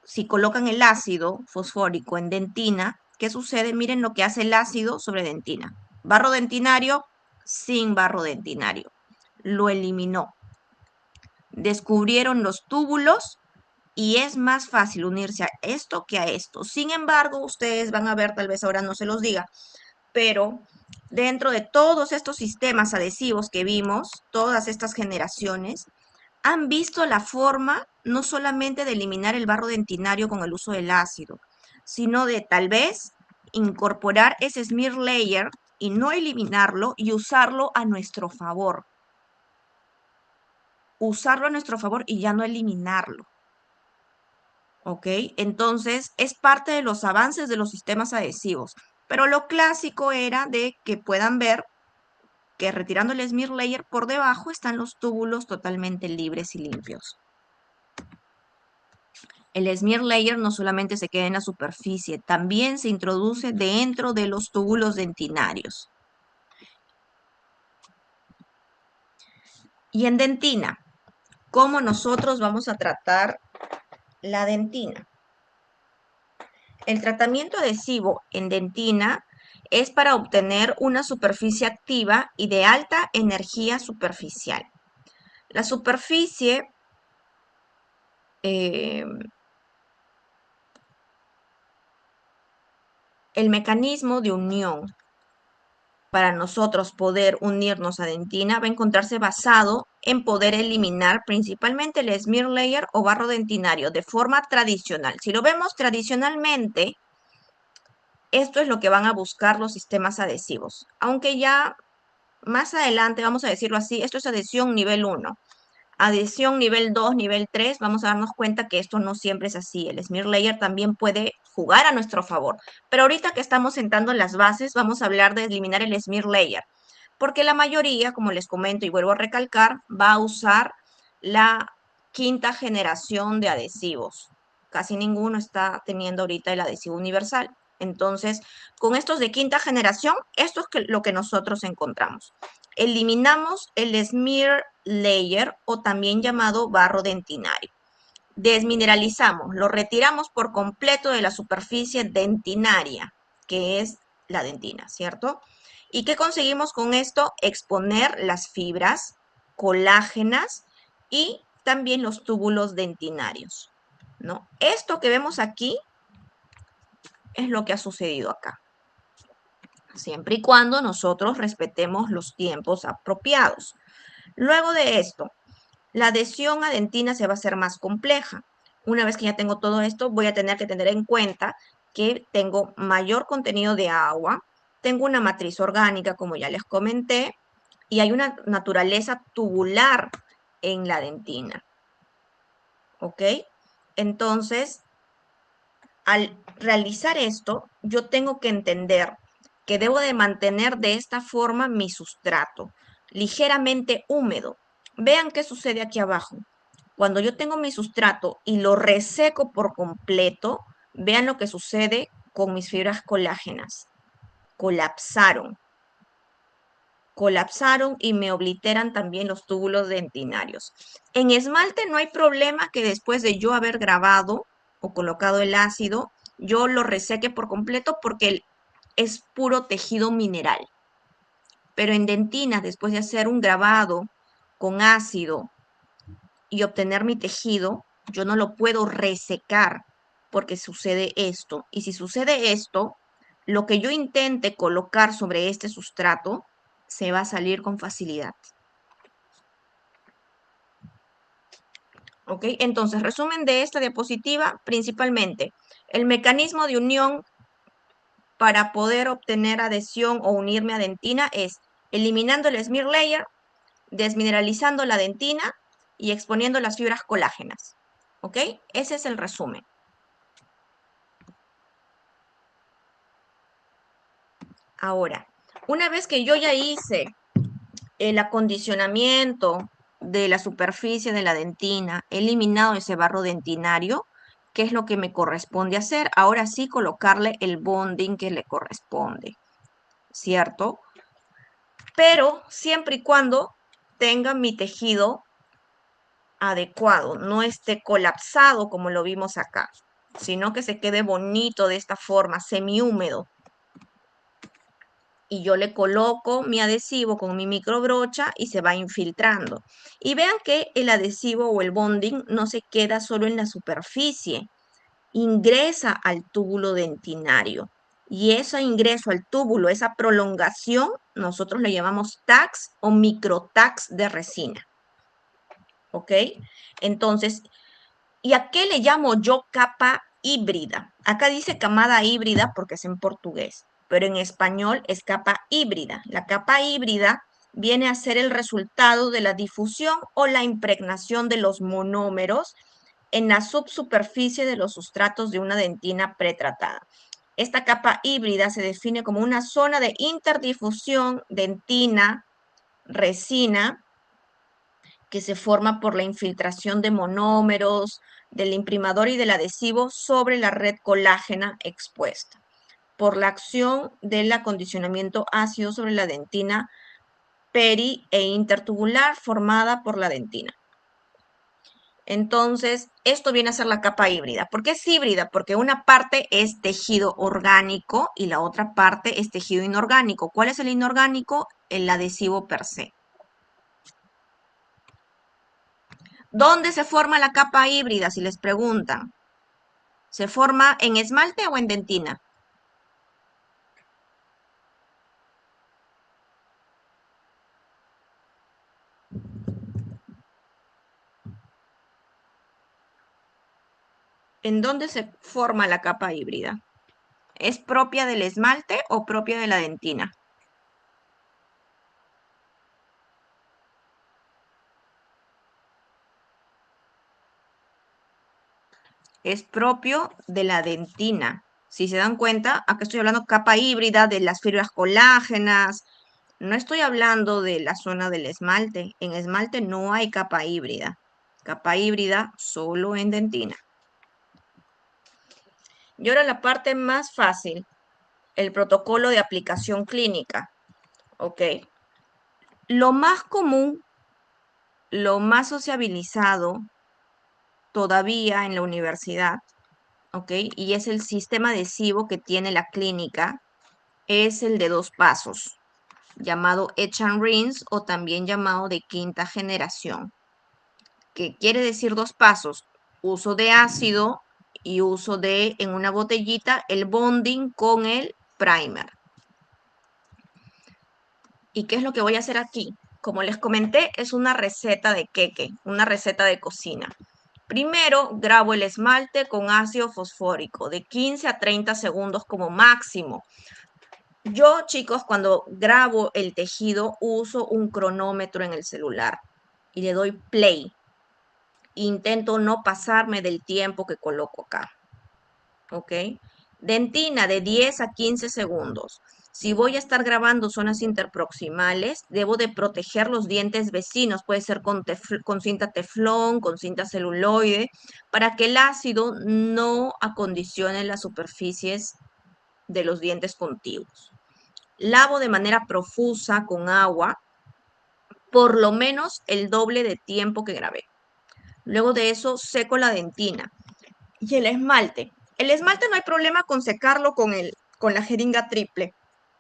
Si colocan el ácido fosfórico en dentina, ¿qué sucede? Miren lo que hace el ácido sobre dentina. Barro dentinario sin barro dentinario. Lo eliminó. Descubrieron los túbulos y es más fácil unirse a esto que a esto. Sin embargo, ustedes van a ver, tal vez ahora no se los diga, pero dentro de todos estos sistemas adhesivos que vimos, todas estas generaciones, han visto la forma no solamente de eliminar el barro dentinario con el uso del ácido, sino de tal vez incorporar ese smear layer y no eliminarlo y usarlo a nuestro favor. Usarlo a nuestro favor y ya no eliminarlo. ¿Ok? Entonces, es parte de los avances de los sistemas adhesivos. Pero lo clásico era de que puedan ver que retirando el smear layer por debajo están los túbulos totalmente libres y limpios. El smear layer no solamente se queda en la superficie, también se introduce dentro de los túbulos dentinarios. Y en dentina, ¿cómo nosotros vamos a tratar la dentina? El tratamiento adhesivo en dentina es para obtener una superficie activa y de alta energía superficial. La superficie el mecanismo de unión para nosotros poder unirnos a dentina va a encontrarse basado en poder eliminar principalmente el smear layer o barro dentinario de forma tradicional. Si lo vemos tradicionalmente, esto es lo que van a buscar los sistemas adhesivos. Aunque ya más adelante, vamos a decirlo así, esto es adhesión nivel 1. adhesión nivel 2, nivel 3, vamos a darnos cuenta que esto no siempre es así. El smear layer también puede jugar a nuestro favor. Pero ahorita que estamos sentando las bases, vamos a hablar de eliminar el smear layer. Porque la mayoría, como les comento y vuelvo a recalcar, va a usar la quinta generación de adhesivos. Casi ninguno está teniendo ahorita el adhesivo universal. Entonces, con estos de quinta generación, esto es lo que nosotros encontramos. Eliminamos el smear layer o también llamado barro dentinario. Desmineralizamos, lo retiramos por completo de la superficie dentinaria, que es la dentina, ¿cierto? ¿Y qué conseguimos con esto? Exponer las fibras colágenas y también los túbulos dentinarios, ¿no? Esto que vemos aquí es lo que ha sucedido acá, siempre y cuando nosotros respetemos los tiempos apropiados. Luego de esto, la adhesión a dentina se va a hacer más compleja. Una vez que ya tengo todo esto, voy a tener que tener en cuenta que tengo mayor contenido de agua, tengo una matriz orgánica, como ya les comenté, y hay una naturaleza tubular en la dentina. ¿Ok? Entonces, al realizar esto, yo tengo que entender que debo de mantener de esta forma mi sustrato, ligeramente húmedo. Vean qué sucede aquí abajo. Cuando yo tengo mi sustrato y lo reseco por completo, vean lo que sucede con mis fibras colágenas. Colapsaron. Colapsaron y me obliteran también los túbulos dentinarios. En esmalte no hay problema que después de yo haber grabado o colocado el ácido, yo lo reseque por completo porque es puro tejido mineral. Pero en dentina, después de hacer un grabado con ácido y obtener mi tejido, yo no lo puedo resecar porque sucede esto. Y si sucede esto, lo que yo intente colocar sobre este sustrato se va a salir con facilidad. ¿Ok? Entonces, resumen de esta diapositiva, principalmente, el mecanismo de unión para poder obtener adhesión o unirme a dentina es eliminando el smear layer, desmineralizando la dentina y exponiendo las fibras colágenas. ¿Ok? Ese es el resumen. Ahora, una vez que yo ya hice el acondicionamiento de la superficie de la dentina, he eliminado ese barro dentinario, ¿qué es lo que me corresponde hacer? Ahora sí colocarle el bonding que le corresponde, ¿cierto? Pero siempre y cuando tenga mi tejido adecuado, no esté colapsado como lo vimos acá, sino que se quede bonito de esta forma, semihúmedo. Y yo le coloco mi adhesivo con mi microbrocha y se va infiltrando. Y vean que el adhesivo o el bonding no se queda solo en la superficie, ingresa al túbulo dentinario. Y ese ingreso al túbulo, esa prolongación, nosotros le llamamos tags o microtags de resina. ¿Ok? Entonces, ¿y a qué le llamo yo capa híbrida? Acá dice camada híbrida porque es en portugués, pero en español es capa híbrida. La capa híbrida viene a ser el resultado de la difusión o la impregnación de los monómeros en la subsuperficie de los sustratos de una dentina pretratada. Esta capa híbrida se define como una zona de interdifusión dentina-resina que se forma por la infiltración de monómeros, del imprimador y del adhesivo sobre la red colágena expuesta, por la acción del acondicionamiento ácido sobre la dentina peri e intertubular formada por la dentina. Entonces, esto viene a ser la capa híbrida. ¿Por qué es híbrida? Porque una parte es tejido orgánico y la otra parte es tejido inorgánico. ¿Cuál es el inorgánico? El adhesivo per se. ¿Dónde se forma la capa híbrida? Si les preguntan. ¿Se forma en esmalte o en dentina? ¿En dónde se forma la capa híbrida? ¿Es propia del esmalte o propia de la dentina? es propio de la dentina. Si se dan cuenta, acá estoy hablando capa híbrida de las fibras colágenas. No estoy hablando de la zona del esmalte. En esmalte no hay capa híbrida. Capa híbrida solo en dentina. Y ahora la parte más fácil, el protocolo de aplicación clínica. ¿Ok? Lo más común, lo más sociabilizado todavía en la universidad, ¿ok? Y es el sistema adhesivo que tiene la clínica, es el de 2 pasos, llamado Etch and Rinse o también llamado de quinta generación, que quiere decir 2 pasos, uso de ácido y uso de, en una botellita, el bonding con el primer. ¿Y qué es lo que voy a hacer aquí? Como les comenté, es una receta de queque, una receta de cocina. Primero, grabo el esmalte con ácido fosfórico de 15 a 30 segundos como máximo. Yo, chicos, cuando grabo el tejido, uso un cronómetro en el celular y le doy play. Intento no pasarme del tiempo que coloco acá. ¿Ok? Dentina de 10 a 15 segundos. Si voy a estar grabando zonas interproximales, debo de proteger los dientes vecinos. Puede ser con cinta teflón, con cinta celuloide, para que el ácido no acondicione las superficies de los dientes contiguos. Lavo de manera profusa con agua, por lo menos el doble de tiempo que grabé. Luego de eso, seco la dentina. Y el esmalte. El esmalte no hay problema con secarlo con la jeringa triple,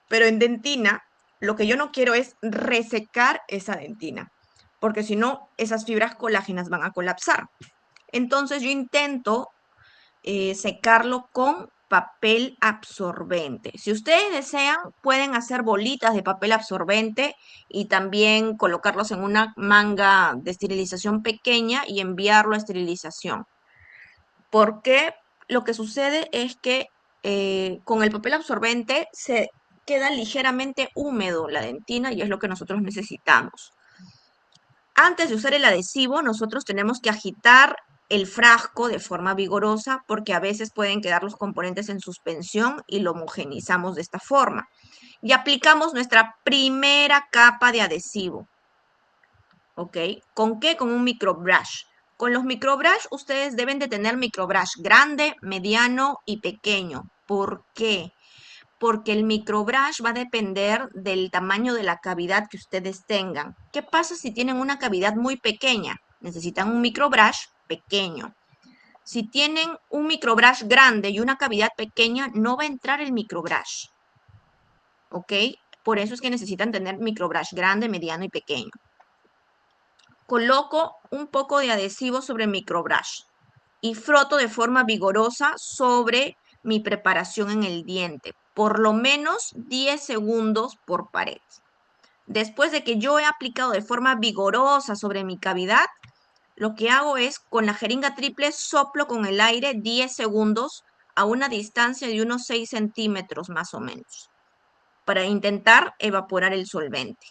pero en dentina lo que yo no quiero es resecar esa dentina, porque si no, esas fibras colágenas van a colapsar. Entonces yo intento secarlo con papel absorbente. Si ustedes desean, pueden hacer bolitas de papel absorbente y también colocarlos en una manga de esterilización pequeña y enviarlo a esterilización. Porque lo que sucede es que con el papel absorbente se queda ligeramente húmedo la dentina y es lo que nosotros necesitamos. Antes de usar el adhesivo, nosotros tenemos que agitar el frasco de forma vigorosa porque a veces pueden quedar los componentes en suspensión y lo homogenizamos de esta forma. Y aplicamos nuestra primera capa de adhesivo. ¿Ok? ¿Con qué? Con un microbrush. Con los microbrush ustedes deben de tener microbrush grande, mediano y pequeño. ¿Por qué? Porque el microbrush va a depender del tamaño de la cavidad que ustedes tengan. ¿Qué pasa si tienen una cavidad muy pequeña? Necesitan un microbrush pequeño. Si tienen un microbrush grande y una cavidad pequeña, no va a entrar el microbrush. ¿Ok? Por eso es que necesitan tener microbrush grande, mediano y pequeño. Coloco un poco de adhesivo sobre el microbrush y froto de forma vigorosa sobre mi preparación en el diente, por lo menos 10 segundos por pared. Después de que yo he aplicado de forma vigorosa sobre mi cavidad, lo que hago es con la jeringa triple soplo con el aire 10 segundos a una distancia de unos 6 centímetros más o menos, para intentar evaporar el solvente.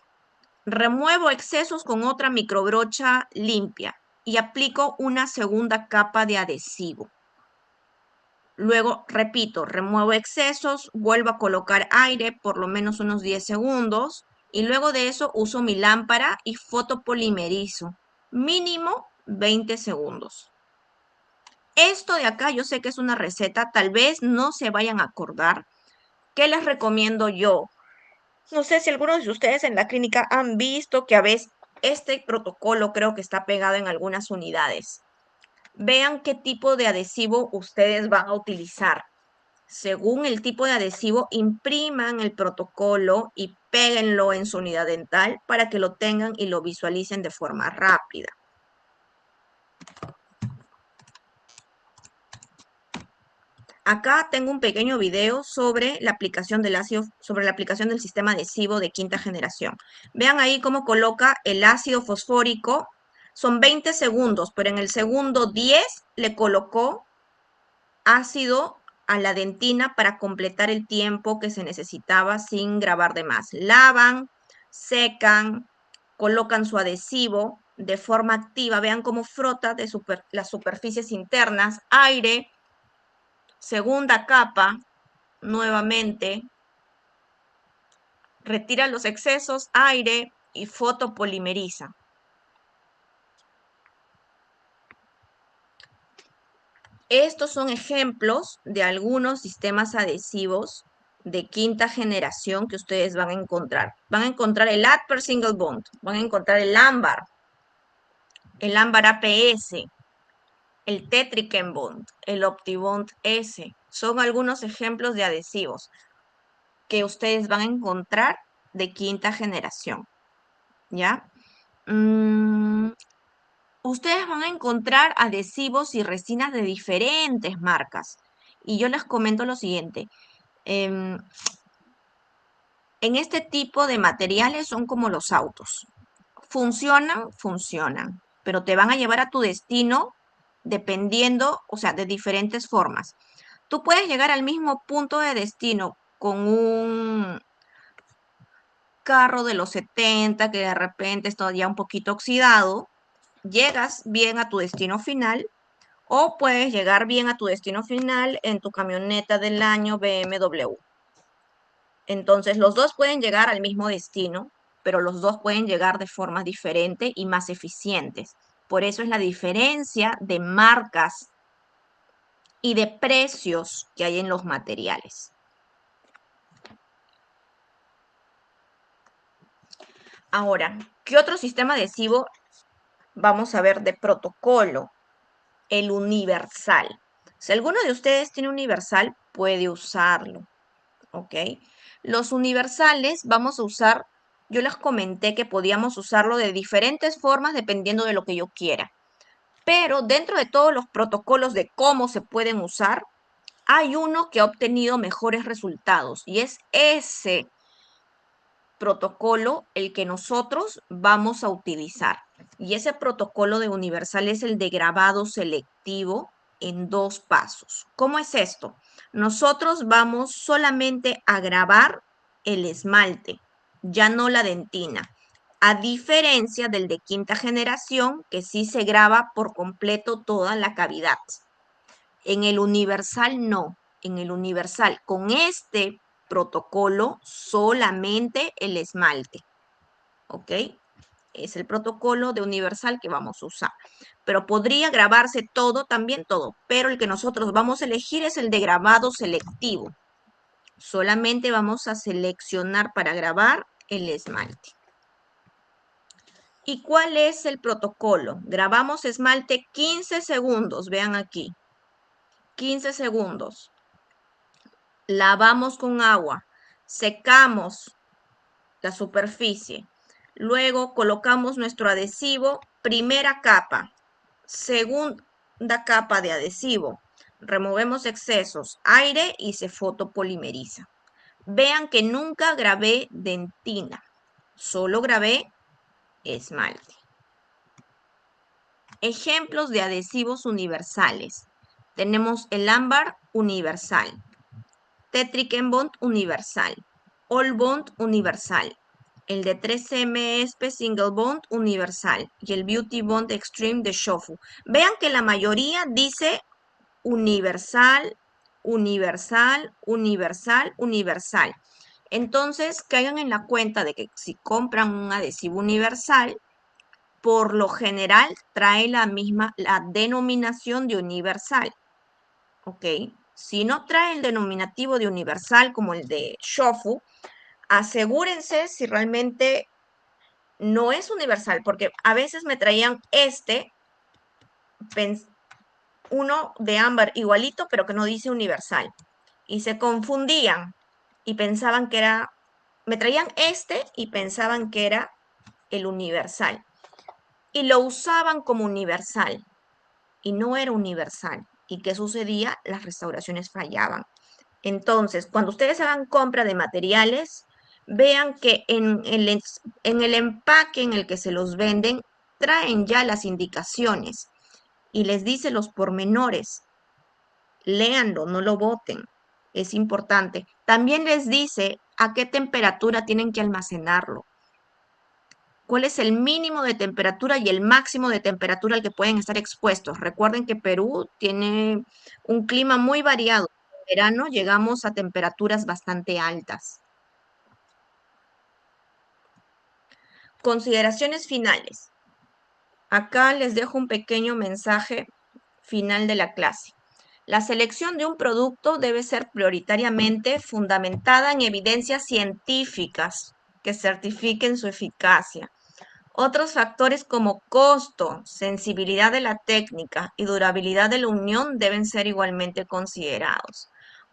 Remuevo excesos con otra microbrocha limpia y aplico una segunda capa de adhesivo. Luego, repito, remuevo excesos, vuelvo a colocar aire por lo menos unos 10 segundos y luego de eso uso mi lámpara y fotopolimerizo, mínimo 20 segundos. Esto de acá yo sé que es una receta, tal vez no se vayan a acordar. ¿Qué les recomiendo yo? No sé si algunos de ustedes en la clínica han visto que a veces este protocolo creo que está pegado en algunas unidades. Vean qué tipo de adhesivo ustedes van a utilizar. Según el tipo de adhesivo, impriman el protocolo y péguenlo en su unidad dental para que lo tengan y lo visualicen de forma rápida. Acá tengo un pequeño video sobre la aplicación del ácido, sobre la aplicación del sistema adhesivo de quinta generación. Vean ahí cómo coloca el ácido fosfórico. Son 20 segundos, pero en el segundo 10 le colocó ácido a la dentina para completar el tiempo que se necesitaba sin grabar de más. Lavan, secan, colocan su adhesivo, de forma activa. Vean cómo frota de las superficies internas, aire, segunda capa, nuevamente, retira los excesos, aire y fotopolimeriza. Estos son ejemplos de algunos sistemas adhesivos de quinta generación que ustedes van a encontrar. Van a encontrar el Adper Single Bond, van a encontrar el ámbar APS, el Tetriken Bond, el OptiBond S. Son algunos ejemplos de adhesivos que ustedes van a encontrar de quinta generación, ¿ya? Ustedes van a encontrar adhesivos y resinas de diferentes marcas. Y yo les comento lo siguiente. En este tipo de materiales son como los autos. Funcionan, pero te van a llevar a tu destino dependiendo, o sea, de diferentes formas. Tú puedes llegar al mismo punto de destino con un carro de los 70 que de repente está ya un poquito oxidado, llegas bien a tu destino final, o puedes llegar bien a tu destino final en tu camioneta del año BMW. Entonces, los dos pueden llegar al mismo destino, pero los dos pueden llegar de formas diferentes y más eficientes. Por eso es la diferencia de marcas y de precios que hay en los materiales. Ahora, ¿qué otro sistema adhesivo vamos a ver de protocolo? El universal. Si alguno de ustedes tiene universal, puede usarlo, ¿ok? Los universales vamos a usar, yo les comenté que podíamos usarlo de diferentes formas dependiendo de lo que yo quiera. Pero dentro de todos los protocolos de cómo se pueden usar, hay uno que ha obtenido mejores resultados y es ese protocolo el que nosotros vamos a utilizar. Y ese protocolo de universal es el de grabado selectivo en 2 pasos. ¿Cómo es esto? Nosotros vamos solamente a grabar el esmalte, ya no la dentina. A diferencia del de quinta generación, que sí se graba por completo toda la cavidad. En el universal no. En el universal, con este protocolo, solamente el esmalte. ¿Ok? Es el protocolo de universal que vamos a usar. Pero podría grabarse todo, también todo. Pero el que nosotros vamos a elegir es el de grabado selectivo. Solamente vamos a seleccionar para grabar el esmalte. ¿Y cuál es el protocolo? Grabamos esmalte 15 segundos. Vean aquí. 15 segundos. Lavamos con agua. Secamos la superficie. Luego colocamos nuestro adhesivo, primera capa, segunda capa de adhesivo. Removemos excesos, aire y se fotopolimeriza. Vean que nunca grabé dentina, solo grabé esmalte. Ejemplos de adhesivos universales. Tenemos el ámbar universal, Tetriken Bond universal, All Bond universal, el de 3M ESPE Single Bond universal y el Beauty Bond Extreme de Shofu. Vean que la mayoría dice universal, universal, universal, universal. Entonces, caigan en la cuenta de que si compran un adhesivo universal, por lo general trae la denominación de universal. ¿Ok? Si no trae el denominativo de universal como el de Shofu, asegúrense si realmente no es universal, porque a veces me traían uno de ámbar igualito, pero que no dice universal. Y se confundían y pensaban que era, me traían y pensaban que era el universal. Y lo usaban como universal. Y no era universal. ¿Y qué sucedía? Las restauraciones fallaban. Entonces, cuando ustedes hagan compra de materiales, vean que en el empaque en el que se los venden, traen ya las indicaciones y les dice los pormenores. Léanlo, no lo boten. Es importante. También les dice a qué temperatura tienen que almacenarlo. ¿Cuál es el mínimo de temperatura y el máximo de temperatura al que pueden estar expuestos? Recuerden que Perú tiene un clima muy variado. En verano llegamos a temperaturas bastante altas. Consideraciones finales. Acá les dejo un pequeño mensaje final de la clase. La selección de un producto debe ser prioritariamente fundamentada en evidencias científicas que certifiquen su eficacia. Otros factores como costo, sensibilidad de la técnica y durabilidad de la unión deben ser igualmente considerados.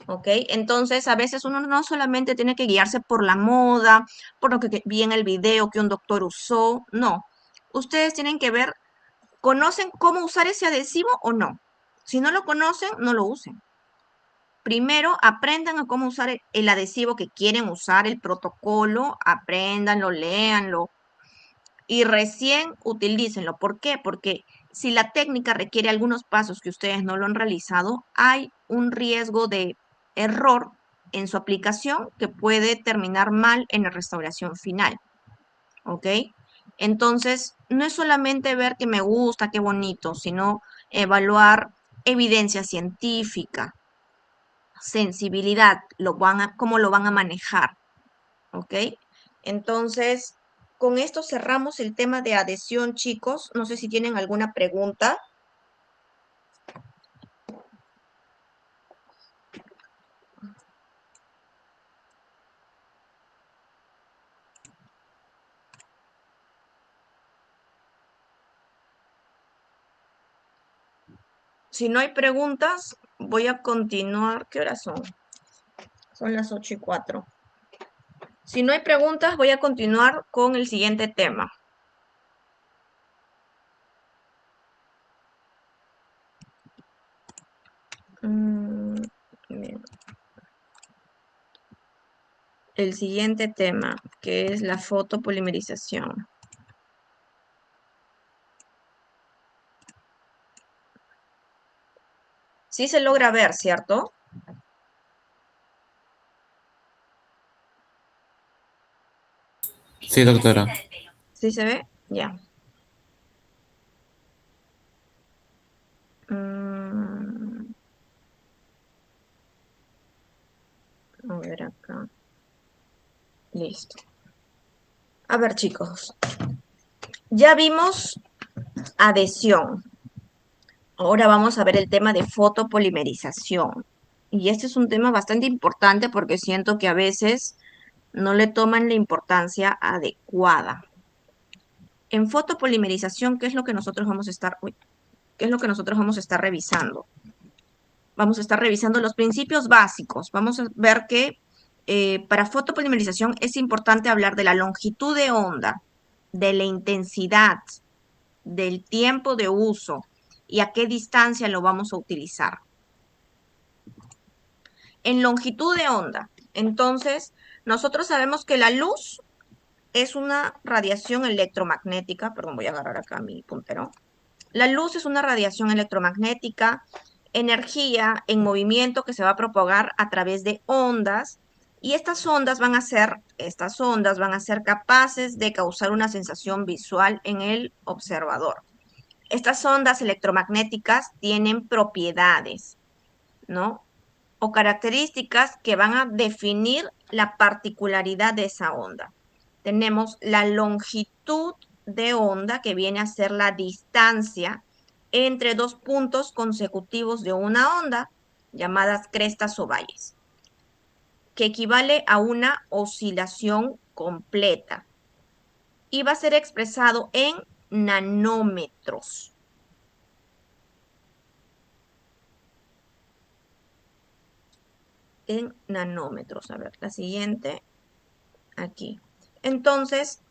¿Ok? Entonces, a veces uno no solamente tiene que guiarse por la moda, por lo que vi en el video que un doctor usó, no. Ustedes tienen que ver, ¿conocen cómo usar ese adhesivo o no? Si no lo conocen, no lo usen. Primero, aprendan a cómo usar el adhesivo que quieren usar, el protocolo, apréndanlo, léanlo, y recién utilícenlo. ¿Por qué? Porque si la técnica requiere algunos pasos que ustedes no lo han realizado, hay un riesgo de error en su aplicación que puede terminar mal en la restauración final. ¿Ok? Entonces, no es solamente ver que me gusta, qué bonito, sino evaluar evidencia científica, sensibilidad, cómo lo van a manejar. ¿Ok? Entonces, con esto cerramos el tema de adhesión, chicos. No sé si tienen alguna pregunta. Si no hay preguntas, voy a continuar. ¿Qué horas son? Son las 8:04. Si no hay preguntas, voy a continuar con el siguiente tema. Bien. El siguiente tema, que es la fotopolimerización. Sí se logra ver, ¿cierto?
Sí, doctora.
¿Sí se ve? Ya. Mm, a ver acá. Listo. A ver, chicos. Ya vimos adhesión. Ahora vamos a ver el tema de fotopolimerización. Y este es un tema bastante importante porque siento que a veces no le toman la importancia adecuada. En fotopolimerización, ¿qué es lo que nosotros vamos a estar, qué es lo que nosotros vamos a estar revisando? Vamos a estar revisando los principios básicos. Vamos a ver que para fotopolimerización es importante hablar de la longitud de onda, de la intensidad, del tiempo de uso y a qué distancia lo vamos a utilizar. En longitud de onda, entonces, nosotros sabemos que la luz es una radiación electromagnética, perdón, voy a agarrar acá mi puntero. La luz es una radiación electromagnética, energía en movimiento que se va a propagar a través de ondas y estas ondas van a ser capaces de causar una sensación visual en el observador. Estas ondas electromagnéticas tienen propiedades, ¿no? O características que van a definir la particularidad de esa onda. Tenemos la longitud de onda, que viene a ser la distancia entre dos puntos consecutivos de una onda, llamadas crestas o valles, que equivale a una oscilación completa y va a ser expresado en nanómetros. En nanómetros. A ver, la siguiente, aquí. Entonces,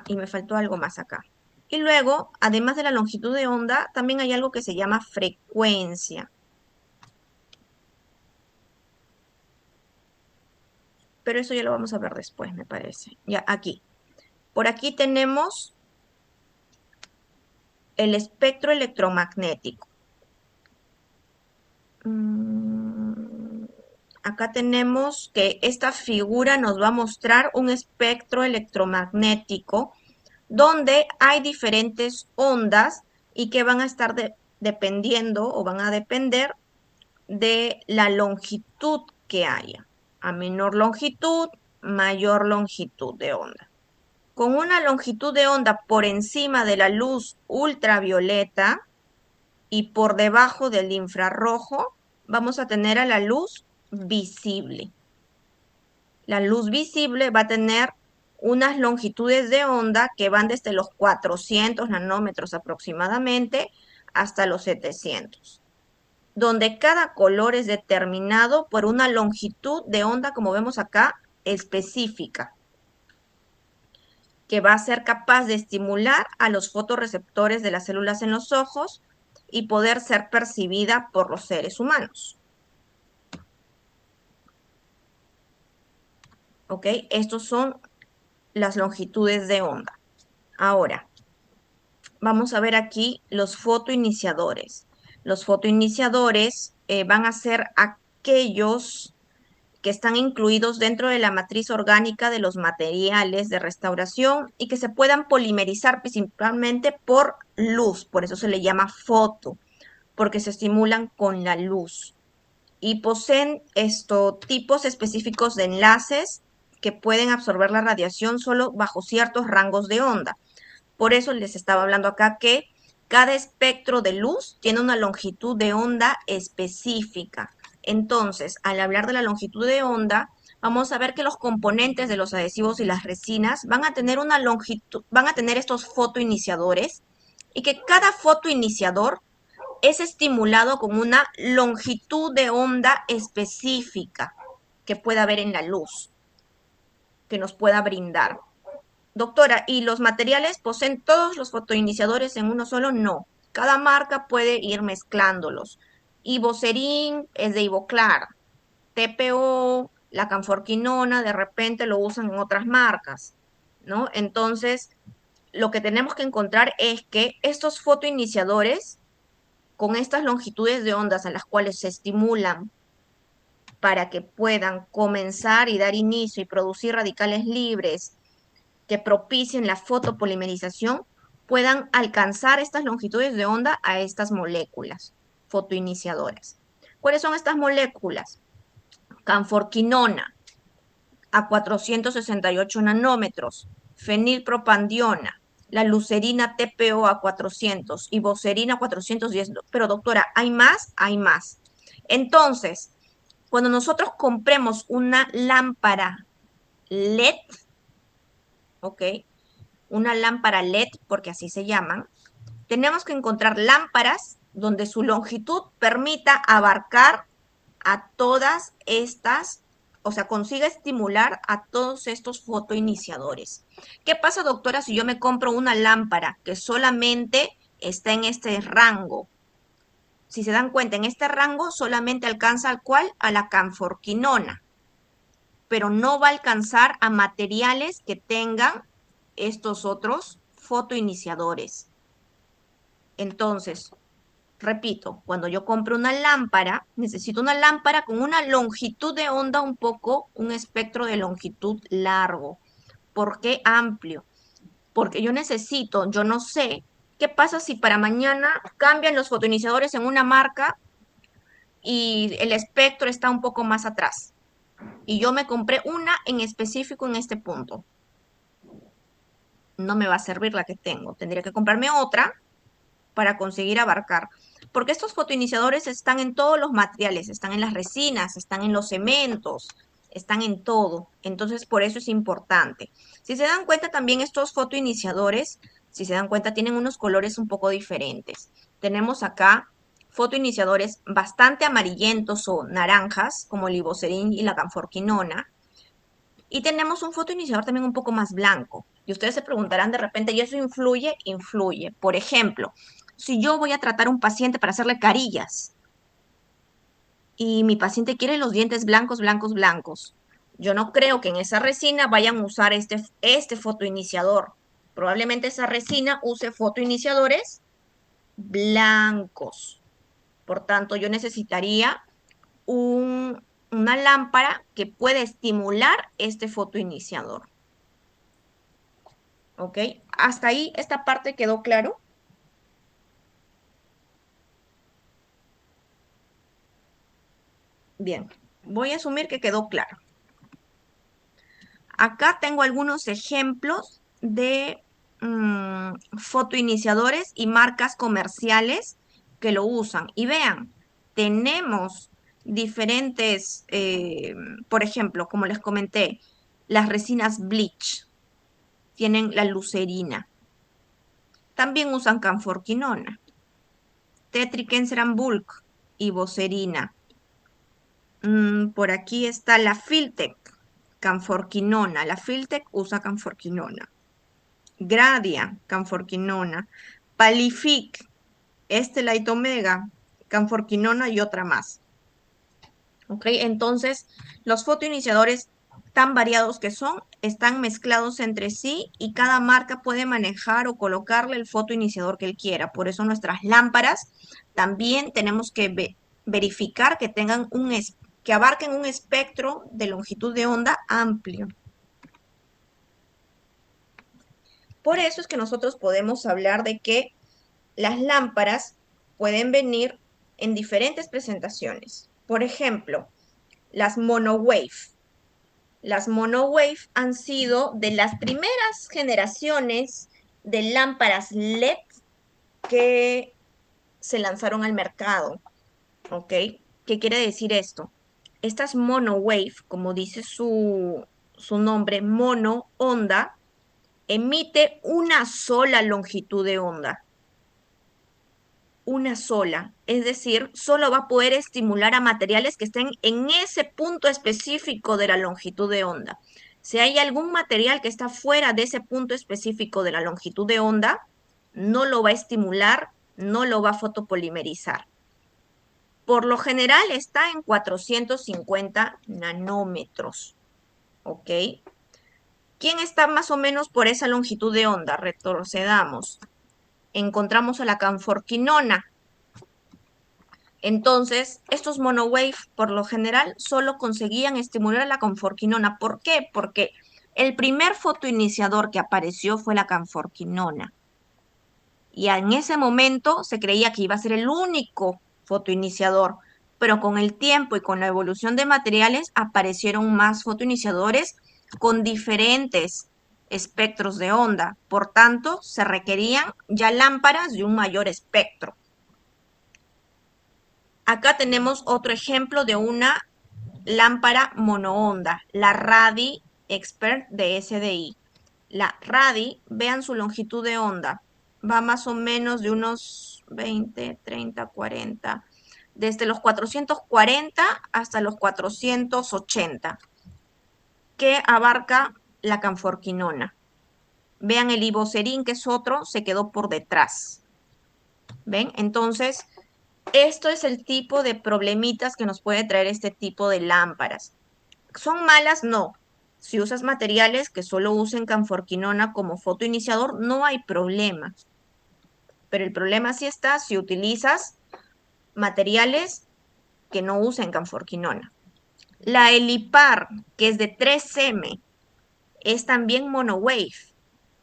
y me faltó algo más acá. Y luego, además de la longitud de onda, también hay algo que se llama frecuencia. Pero eso ya lo vamos a ver después, me parece. Ya, aquí. Por aquí tenemos el espectro electromagnético. acá tenemos que esta figura nos va a mostrar un espectro electromagnético donde hay diferentes ondas y que van a estar dependiendo o van a depender de la longitud que haya. A menor longitud, mayor longitud de onda. Con una longitud de onda por encima de la luz ultravioleta y por debajo del infrarrojo, vamos a tener a la luz visible. La luz visible va a tener unas longitudes de onda que van desde los 400 nanómetros aproximadamente hasta los 700, donde cada color es determinado por una longitud de onda, como vemos acá, específica, que va a ser capaz de estimular a los fotorreceptores de las células en los ojos y poder ser percibida por los seres humanos. ¿Ok? Estos son las longitudes de onda. Ahora, vamos a ver aquí los fotoiniciadores. Los fotoiniciadores van a ser aquellos que están incluidos dentro de la matriz orgánica de los materiales de restauración y que se puedan polimerizar principalmente por luz, por eso se le llama foto, porque se estimulan con la luz y poseen estos tipos específicos de enlaces que pueden absorber la radiación solo bajo ciertos rangos de onda. Por eso les estaba hablando acá que cada espectro de luz tiene una longitud de onda específica. Entonces, al hablar de la longitud de onda, vamos a ver que los componentes de los adhesivos y las resinas van a tener una longitud, van a tener estos fotoiniciadores y que cada fotoiniciador es estimulado con una longitud de onda específica que pueda haber en la luz, que nos pueda brindar. Doctora, ¿y los materiales poseen todos los fotoiniciadores en uno solo? No. Cada marca puede ir mezclándolos. Ivocerin es de Ivoclar. TPO, la canforquinona, de repente lo usan en otras marcas, ¿no? Entonces, lo que tenemos que encontrar es que estos fotoiniciadores, con estas longitudes de ondas a las cuales se estimulan para que puedan comenzar y dar inicio y producir radicales libres que propicien la fotopolimerización, puedan alcanzar estas longitudes de onda a estas moléculas fotoiniciadoras. ¿Cuáles son estas moléculas? Canforquinona a 468 nanómetros, fenilpropandiona, la lucerina TPO a 400 y vocerina a 410. Pero doctora, ¿hay más? Hay más. Entonces, cuando nosotros compremos una lámpara LED, ¿ok? Una lámpara LED, porque así se llaman, tenemos que encontrar lámparas donde su longitud permita abarcar a todas estas, o sea, consiga estimular a todos estos fotoiniciadores. ¿Qué pasa, doctora, si yo me compro una lámpara que solamente está en este rango? Si se dan cuenta, en este rango solamente alcanza al cual, a la canforquinona, pero no va a alcanzar a materiales que tengan estos otros fotoiniciadores. Entonces, repito, cuando yo compro una lámpara, necesito una lámpara con una longitud de onda un poco, un espectro de longitud largo. ¿Por qué amplio? Porque yo necesito, yo no sé, ¿qué pasa si para mañana cambian los fotoiniciadores en una marca y el espectro está un poco más atrás? Y yo me compré una en específico en este punto. No me va a servir la que tengo. Tendría que comprarme otra para conseguir abarcar. Porque estos fotoiniciadores están en todos los materiales, están en las resinas, están en los cementos, están en todo. Entonces, por eso es importante. Si se dan cuenta, también estos fotoiniciadores, si se dan cuenta, tienen unos colores un poco diferentes. Tenemos acá fotoiniciadores bastante amarillentos o naranjas, como el ivocerin y la canforquinona. Y tenemos un fotoiniciador también un poco más blanco. Y ustedes se preguntarán de repente, ¿y eso influye? Influye. Por ejemplo, si yo voy a tratar a un paciente para hacerle carillas y mi paciente quiere los dientes blancos, blancos, blancos, yo no creo que en esa resina vayan a usar este fotoiniciador. Probablemente esa resina use fotoiniciadores blancos. Por tanto, yo necesitaría un una lámpara que puede estimular este fotoiniciador. ¿Ok? Hasta ahí, esta parte quedó claro. Bien, voy a asumir que quedó claro. Acá tengo algunos ejemplos de fotoiniciadores y marcas comerciales que lo usan. Y vean, tenemos diferentes, por ejemplo, como les comenté, las resinas bleach, tienen la lucerina. También usan canforquinona, tetriquenseran bulk y vocerina. Por aquí está la Filtec, canforquinona. La Filtec usa canforquinona. Gradia, canforquinona. Palific, Estelite Omega, canforquinona y otra más. ¿Ok? Entonces, los fotoiniciadores tan variados que son, están mezclados entre sí y cada marca puede manejar o colocarle el fotoiniciador que él quiera. Por eso nuestras lámparas también tenemos que verificar que tengan que abarquen un espectro de longitud de onda amplio. Por eso es que nosotros podemos hablar de que las lámparas pueden venir en diferentes presentaciones. Por ejemplo, las monowave. Las monowave han sido de las primeras generaciones de lámparas LED que se lanzaron al mercado. ¿Ok? ¿Qué quiere decir esto? Estas monowave, como dice su nombre, mono, onda, emite una sola longitud de onda. Una sola, es decir, solo va a poder estimular a materiales que estén en ese punto específico de la longitud de onda. Si hay algún material que está fuera de ese punto específico de la longitud de onda, no lo va a estimular, no lo va a fotopolimerizar. Por lo general está en 450 nanómetros, ¿ok? ¿Quién está más o menos por esa longitud de onda? Retrocedamos. Encontramos a la canforquinona. Entonces, estos monowave, por lo general, solo conseguían estimular la canforquinona. ¿Por qué? Porque el primer fotoiniciador que apareció fue la canforquinona. Y en ese momento se creía que iba a ser el único fotoiniciador, pero con el tiempo y con la evolución de materiales aparecieron más fotoiniciadores con diferentes espectros de onda. Por tanto, se requerían ya lámparas de un mayor espectro. Acá tenemos otro ejemplo de una lámpara monoonda, la Radi Expert de SDI. La Radi, vean su longitud de onda, va más o menos de unos 20, 30, 40, desde los 440 hasta los 480, que abarca la canforquinona. Vean el ibocerín, que es otro, se quedó por detrás. ¿Ven? Entonces, esto es el tipo de problemitas que nos puede traer este tipo de lámparas. ¿Son malas? No. Si usas materiales que solo usen canforquinona como fotoiniciador, no hay problema. Pero el problema sí está si utilizas materiales que no usen canforquinona. La Elipar, que es de 3M, es también monowave,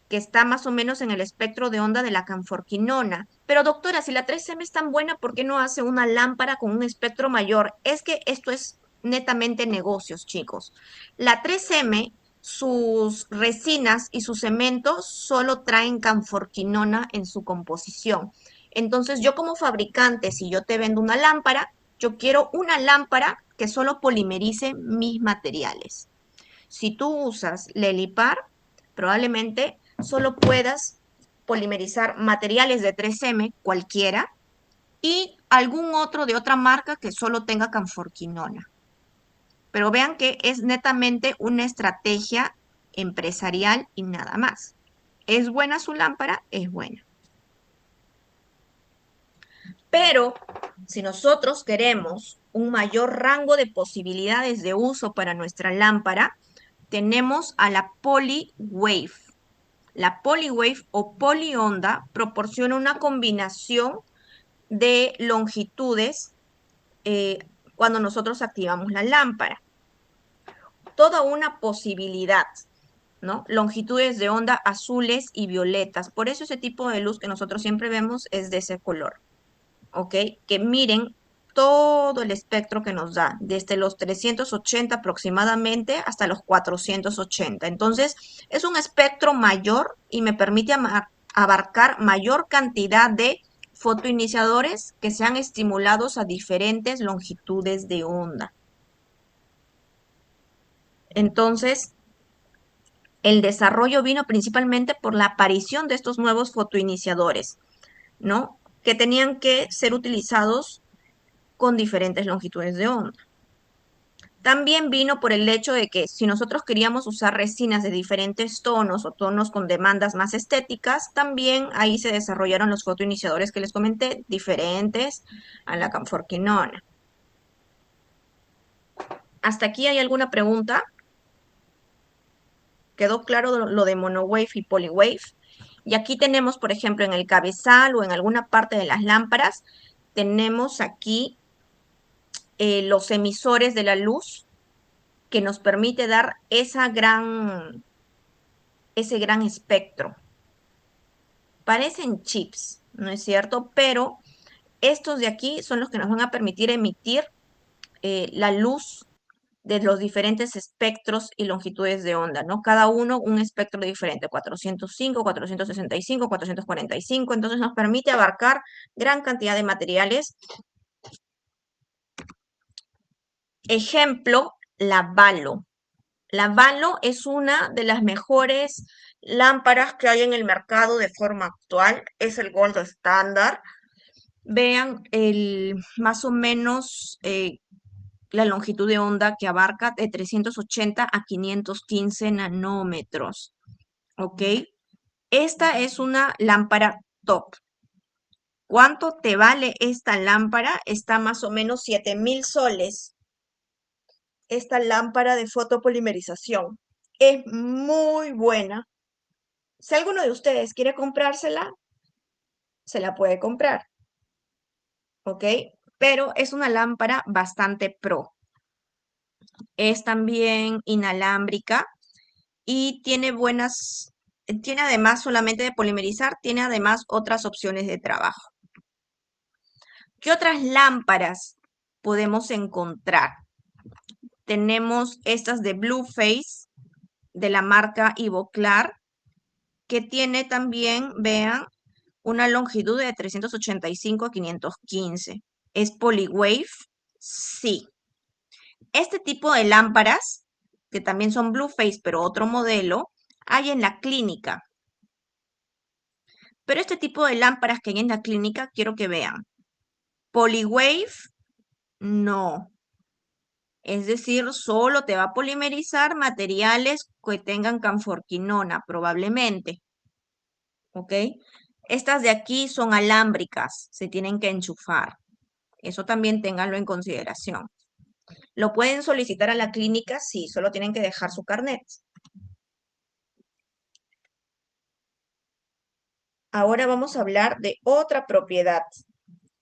que está más o menos en el espectro de onda de la canforquinona. Pero doctora, si la 3M es tan buena, ¿por qué no hace una lámpara con un espectro mayor? Es que esto es netamente negocios, chicos. La 3M, sus resinas y sus cementos solo traen canforquinona en su composición. Entonces, yo como fabricante, si yo te vendo una lámpara, yo quiero una lámpara que solo polimerice mis materiales. Si tú usas Lelipar, probablemente solo puedas polimerizar materiales de 3M cualquiera y algún otro de otra marca que solo tenga canforquinona. Pero vean que es netamente una estrategia empresarial y nada más. ¿Es buena su lámpara? Es buena. Pero si nosotros queremos un mayor rango de posibilidades de uso para nuestra lámpara, tenemos a la Polywave. La Polywave o polionda proporciona una combinación de longitudes cuando nosotros activamos la lámpara. Toda una posibilidad, ¿no? Longitudes de onda azules y violetas. Por eso ese tipo de luz que nosotros siempre vemos es de ese color, ¿ok? Que miren todo el espectro que nos da, desde los 380 aproximadamente hasta los 480. Entonces, es un espectro mayor y me permite abarcar mayor cantidad de fotoiniciadores que sean estimulados a diferentes longitudes de onda. Entonces, el desarrollo vino principalmente por la aparición de estos nuevos fotoiniciadores, ¿no? Que tenían que ser utilizados con diferentes longitudes de onda. También vino por el hecho de que si nosotros queríamos usar resinas de diferentes tonos o tonos con demandas más estéticas, también ahí se desarrollaron los fotoiniciadores que les comenté, diferentes a la camforquinona. ¿Hasta aquí hay alguna pregunta? ¿Quedó claro lo de monowave y polywave? Y aquí tenemos, por ejemplo, en el cabezal o en alguna parte de las lámparas, tenemos aquí los emisores de la luz que nos permite dar ese gran espectro. Parecen chips, ¿no es cierto? Pero estos de aquí son los que nos van a permitir emitir la luz de los diferentes espectros y longitudes de onda, ¿no? Cada uno un espectro diferente, 405, 465, 445, entonces nos permite abarcar gran cantidad de materiales. Ejemplo, la Valo. La Valo es una de las mejores lámparas que hay en el mercado de forma actual, es el Gold Standard. Vean más o menos la longitud de onda que abarca de 380 a 515 nanómetros, ¿ok? Esta es una lámpara top. ¿Cuánto te vale esta lámpara? Está más o menos 7,000 soles. Esta lámpara de fotopolimerización es muy buena. Si alguno de ustedes quiere comprársela, se la puede comprar, ¿ok? Pero es una lámpara bastante pro. Es también inalámbrica y tiene además solamente de polimerizar, tiene además otras opciones de trabajo. ¿Qué otras lámparas podemos encontrar? Tenemos estas de Blueface de la marca Ivoclar, que tiene también, vean, una longitud de 385 a 515. ¿Es polywave? Sí. Este tipo de lámparas, que también son Blueface, pero otro modelo, hay en la clínica. Pero este tipo de lámparas que hay en la clínica, quiero que vean. Polywave, no. Es decir, solo te va a polimerizar materiales que tengan canforquinona, probablemente. ¿Ok? Estas de aquí son alámbricas, se tienen que enchufar. Eso también ténganlo en consideración. ¿Lo pueden solicitar a la clínica? Sí, solo tienen que dejar su carnet. Ahora vamos a hablar de otra propiedad,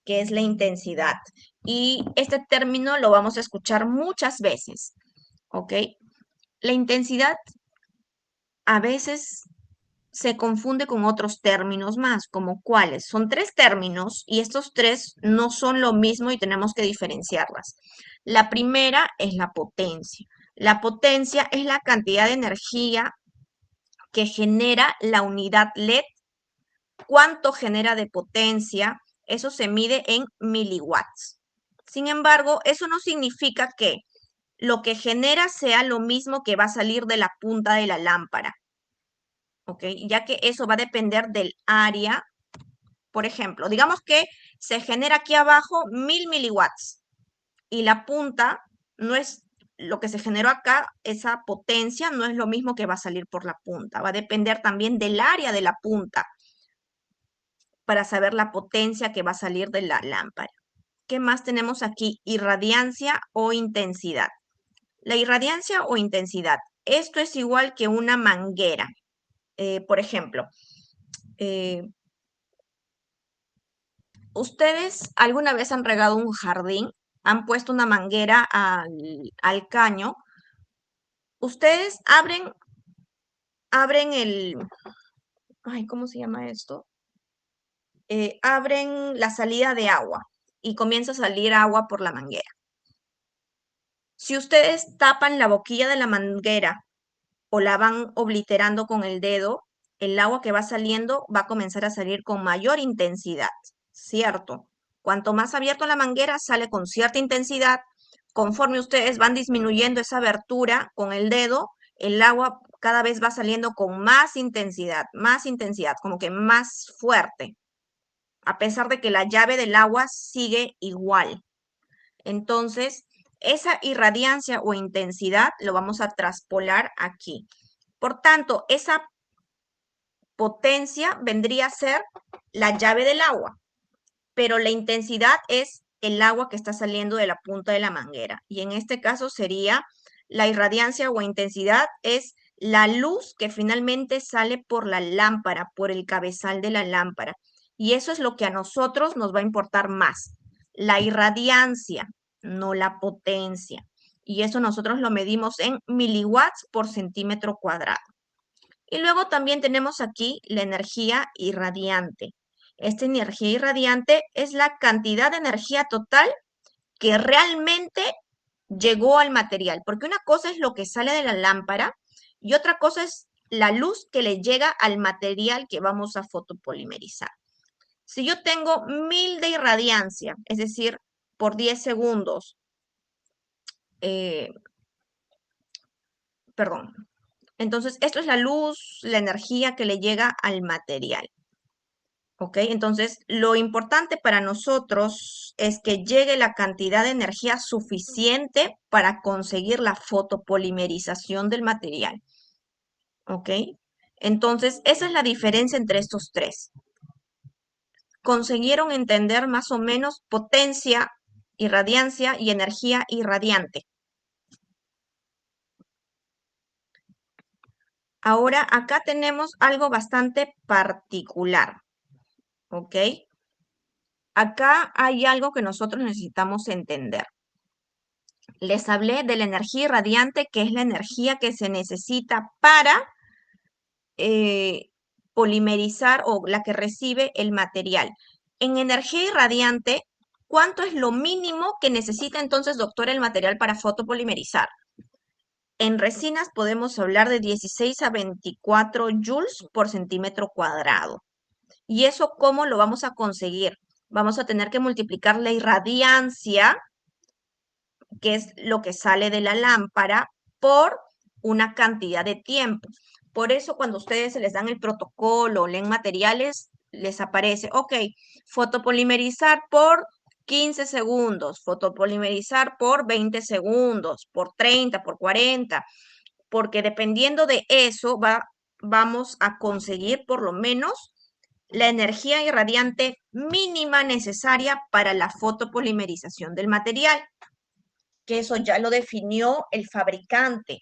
que es la intensidad. Y este término lo vamos a escuchar muchas veces, ¿ok? La intensidad a veces se confunde con otros términos más, como cuáles. Son tres términos y estos tres no son lo mismo y tenemos que diferenciarlas. La primera es la potencia. La potencia es la cantidad de energía que genera la unidad LED. ¿Cuánto genera de potencia? Eso se mide en miliwatts. Sin embargo, eso no significa que lo que genera sea lo mismo que va a salir de la punta de la lámpara. ¿Ok? Ya que eso va a depender del área. Por ejemplo, digamos que se genera aquí abajo 1000 miliwatts y la punta no es lo que se generó acá, esa potencia no es lo mismo que va a salir por la punta. Va a depender también del área de la punta para saber la potencia que va a salir de la lámpara. ¿Qué más tenemos aquí? Irradiancia o intensidad. La irradiancia o intensidad. Esto es igual que una manguera. Por ejemplo, eh, ¿ustedes alguna vez han regado un jardín? han puesto una manguera al caño, ustedes abren ay, ¿cómo se llama esto? Abren la salida de agua y comienza a salir agua por la manguera. Si ustedes tapan la boquilla de la manguera o la van obliterando con el dedo, el agua que va saliendo va a comenzar a salir con mayor intensidad, ¿cierto? Cuanto más abierto la manguera, sale con cierta intensidad. Conforme ustedes van disminuyendo esa abertura con el dedo, el agua cada vez va saliendo con más intensidad, como que más fuerte, a pesar de que la llave del agua sigue igual. Entonces, esa irradiancia o intensidad lo vamos a traspolar aquí. Por tanto, esa potencia vendría a ser la llave del agua, pero la intensidad es el agua que está saliendo de la punta de la manguera. Y en este caso sería la irradiancia o intensidad es la luz que finalmente sale por la lámpara, por el cabezal de la lámpara. Y eso es lo que a nosotros nos va a importar más, la irradiancia, no la potencia. Y eso nosotros lo medimos en miliwatts por centímetro cuadrado. Y luego también tenemos aquí la energía irradiante. Esta energía irradiante es la cantidad de energía total que realmente llegó al material, porque una cosa es lo que sale de la lámpara y otra cosa es la luz que le llega al material que vamos a fotopolimerizar. Si yo tengo 1000 de irradiancia, es decir, por 10 segundos, eh, perdón, entonces esto es la luz, la energía que le llega al material. ¿Ok? Entonces, lo importante para nosotros es que llegue la cantidad de energía suficiente para conseguir la fotopolimerización del material. ¿Ok? Entonces, esa es la diferencia entre estos tres. Consiguieron entender más o menos potencia, irradiancia y energía irradiante. Ahora, acá tenemos algo bastante particular. ¿Ok? Acá hay algo que nosotros necesitamos entender. Les hablé de la energía irradiante, que es la energía que se necesita para polimerizar o la que recibe el material. En energía irradiante, ¿cuánto es lo mínimo que necesita entonces, doctor, el material para fotopolimerizar? En resinas podemos hablar de 16 a 24 joules por centímetro cuadrado. ¿Y eso cómo lo vamos a conseguir? Vamos a tener que multiplicar la irradiancia, que es lo que sale de la lámpara, por una cantidad de tiempo. Por eso cuando ustedes se les dan el protocolo, leen materiales, les aparece, ok, fotopolimerizar por 15 segundos, fotopolimerizar por 20 segundos, por 30, por 40, porque dependiendo de eso vamos a conseguir por lo menos la energía irradiante mínima necesaria para la fotopolimerización del material, que eso ya lo definió el fabricante.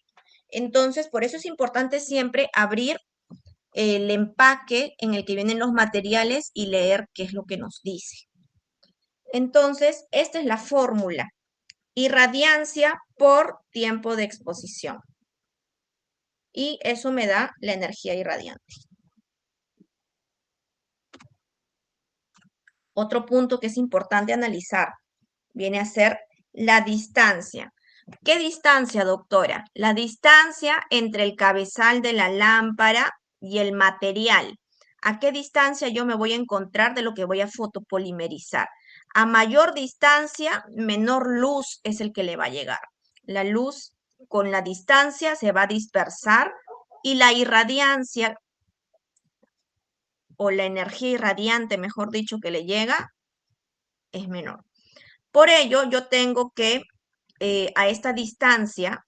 Entonces, por eso es importante siempre abrir el empaque en el que vienen los materiales y leer qué es lo que nos dice. Entonces, esta es la fórmula. Irradiancia por tiempo de exposición. Y eso me da la energía irradiante. Otro punto que es importante analizar viene a ser la distancia. ¿Qué distancia, doctora? La distancia entre el cabezal de la lámpara y el material. ¿A qué distancia yo me voy a encontrar de lo que voy a fotopolimerizar? A mayor distancia, menor luz es el que le va a llegar. La luz con la distancia se va a dispersar y la irradiancia o la energía irradiante, mejor dicho, que le llega es menor. Por ello, yo tengo que a esta distancia,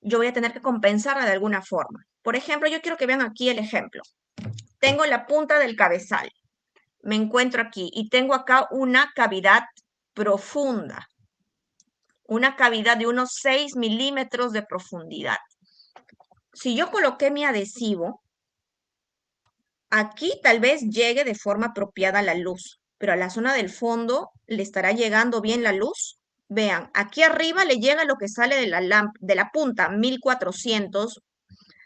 yo voy a tener que compensarla de alguna forma. Por ejemplo, yo quiero que vean aquí el ejemplo. Tengo la punta del cabezal, me encuentro aquí y tengo acá una cavidad profunda, una cavidad de unos 6 milímetros de profundidad. Si yo coloqué mi adhesivo, aquí tal vez llegue de forma apropiada la luz, pero a la zona del fondo le estará llegando bien la luz. Vean, aquí arriba le llega lo que sale de de la punta, 1400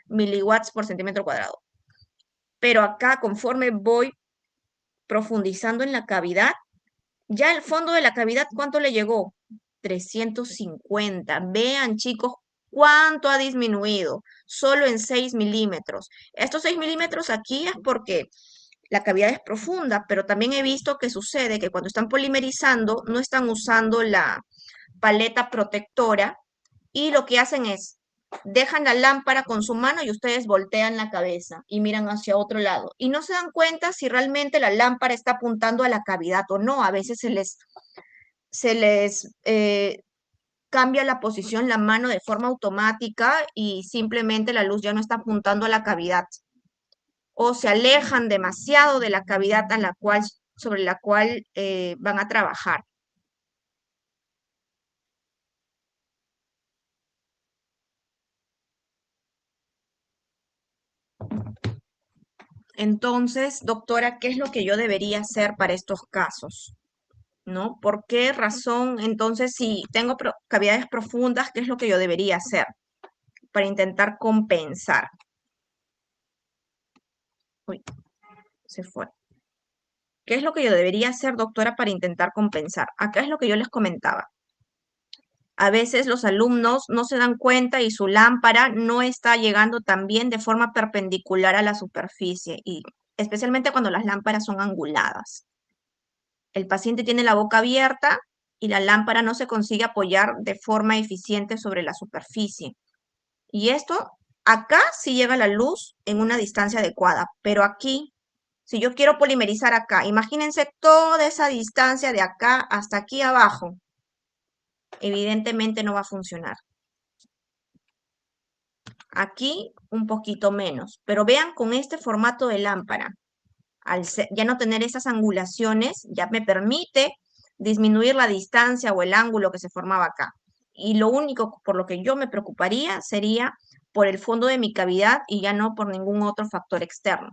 miliwatts por centímetro cuadrado. Pero acá, conforme voy profundizando en la cavidad, ya el fondo de la cavidad, ¿cuánto le llegó? 350. Vean, chicos, cuánto ha disminuido, solo en 6 milímetros. Estos 6 milímetros aquí es porque la cavidad es profunda, pero también he visto que sucede que cuando están polimerizando no están usando la paleta protectora y lo que hacen es dejan la lámpara con su mano y ustedes voltean la cabeza y miran hacia otro lado y no se dan cuenta si realmente la lámpara está apuntando a la cavidad o no. A veces se les cambia la posición la mano de forma automática y simplemente la luz ya no está apuntando a la cavidad o se alejan demasiado de la cavidad sobre la cual van a trabajar. Entonces, doctora, ¿qué es lo que yo debería hacer para estos casos? ¿No? ¿Por qué razón? Entonces, si tengo cavidades profundas, ¿qué es lo que yo debería hacer para intentar compensar? Uy, se fue. ¿Qué es lo que yo debería hacer, doctora, para intentar compensar? Acá es lo que yo les comentaba. A veces los alumnos no se dan cuenta y su lámpara no está llegando también de forma perpendicular a la superficie, y especialmente cuando las lámparas son anguladas. El paciente tiene la boca abierta y la lámpara no se consigue apoyar de forma eficiente sobre la superficie. Y esto, acá sí llega la luz en una distancia adecuada, pero aquí, si yo quiero polimerizar acá, imagínense toda esa distancia de acá hasta aquí abajo, evidentemente no va a funcionar. Aquí un poquito menos, pero vean con este formato de lámpara, ya no tener esas angulaciones, ya me permite disminuir la distancia o el ángulo que se formaba acá. Y lo único por lo que yo me preocuparía sería por el fondo de mi cavidad y ya no por ningún otro factor externo.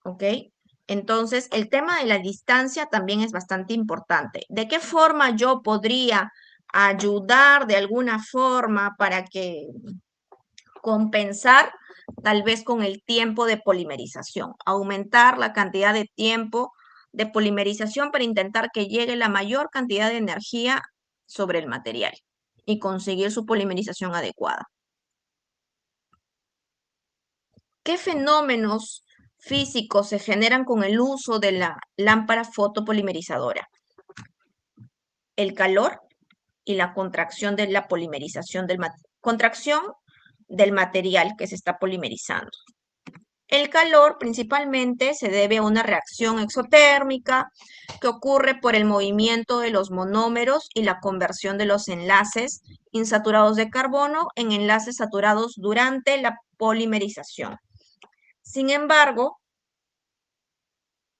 ¿Ok? Entonces, el tema de la distancia también es bastante importante. ¿De qué forma yo podría ayudar de alguna forma para que compensar tal vez con el tiempo de polimerización, aumentar la cantidad de tiempo de polimerización para intentar que llegue la mayor cantidad de energía sobre el material y conseguir su polimerización adecuada? ¿Qué fenómenos físicos se generan con el uso de la lámpara fotopolimerizadora? El calor y la contracción de la polimerización contracción del material que se está polimerizando. El calor principalmente se debe a una reacción exotérmica que ocurre por el movimiento de los monómeros y la conversión de los enlaces insaturados de carbono en enlaces saturados durante la polimerización. Sin embargo,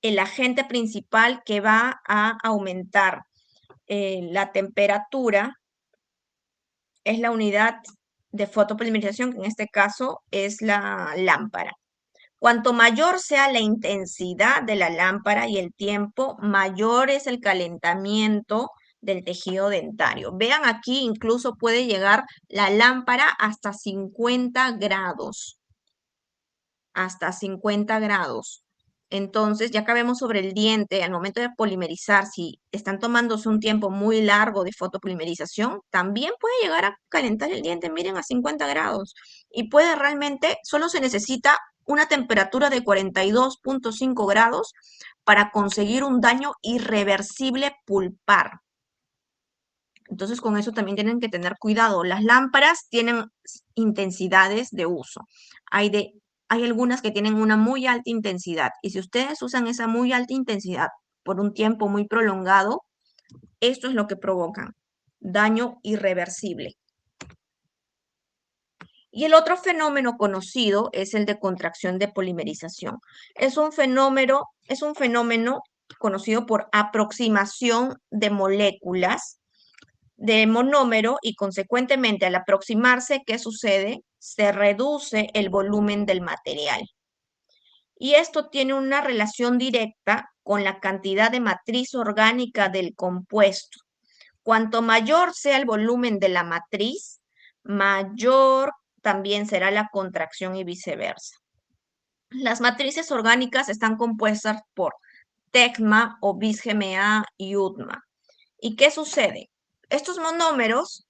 el agente principal que va a aumentar la temperatura es la unidad de fotopolimerización, que en este caso es la lámpara. Cuanto mayor sea la intensidad de la lámpara y el tiempo, mayor es el calentamiento del tejido dentario. Vean aquí, incluso puede llegar la lámpara hasta 50 grados. Hasta 50 grados. Entonces, ya que vemos sobre el diente, al momento de polimerizar, si están tomándose un tiempo muy largo de fotopolimerización, también puede llegar a calentar el diente, miren, a 50 grados. Y puede realmente, solo se necesita una temperatura de 42.5 grados para conseguir un daño irreversible pulpar. Entonces, con eso también tienen que tener cuidado. Las lámparas tienen intensidades de uso. Hay algunas que tienen una muy alta intensidad. Y si ustedes usan esa muy alta intensidad por un tiempo muy prolongado, esto es lo que provocan: daño irreversible. Y el otro fenómeno conocido es el de contracción de polimerización. Es un fenómeno conocido por aproximación de moléculas de monómero y consecuentemente al aproximarse, ¿qué sucede? Se reduce el volumen del material. Y esto tiene una relación directa con la cantidad de matriz orgánica del compuesto. Cuanto mayor sea el volumen de la matriz, mayor también será la contracción y viceversa. Las matrices orgánicas están compuestas por TECMA o bis-GMA y UTMA. ¿Y qué sucede? Estos monómeros,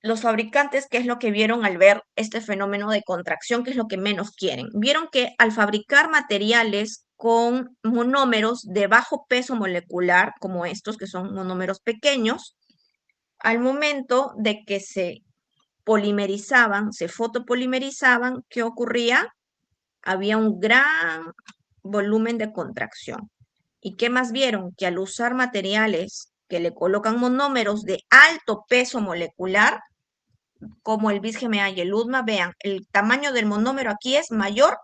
los fabricantes, ¿qué es lo que vieron al ver este fenómeno de contracción? ¿Qué es lo que menos quieren? Vieron que al fabricar materiales con monómeros de bajo peso molecular, como estos, que son monómeros pequeños, al momento de que se polimerizaban, se fotopolimerizaban, ¿qué ocurría? Había un gran volumen de contracción. ¿Y qué más vieron? Que al usar materiales que le colocan monómeros de alto peso molecular, como el bis-GMA y el UTMA, vean, el tamaño del monómero aquí es mayor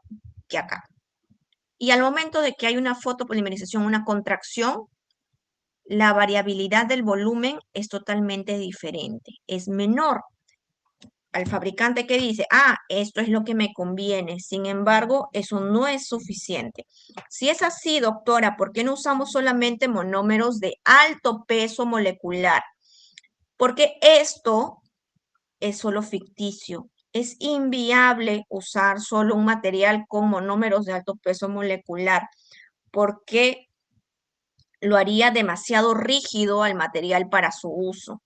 que acá. Y al momento de que hay una fotopolimerización, una contracción, la variabilidad del volumen es totalmente diferente, es menor. Al fabricante que dice, esto es lo que me conviene. Sin embargo, eso no es suficiente. Si es así, doctora, ¿por qué no usamos solamente monómeros de alto peso molecular? Porque esto es solo ficticio. Es inviable usar solo un material con monómeros de alto peso molecular porque lo haría demasiado rígido al material para su uso.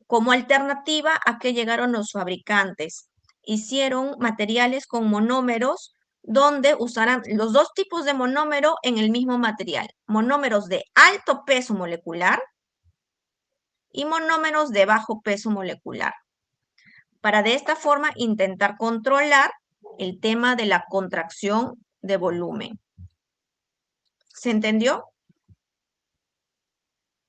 Como alternativa, ¿a qué llegaron los fabricantes? Hicieron materiales con monómeros donde usaran los dos tipos de monómero en el mismo material. Monómeros de alto peso molecular y monómeros de bajo peso molecular. Para de esta forma intentar controlar el tema de la contracción de volumen. ¿Se entendió?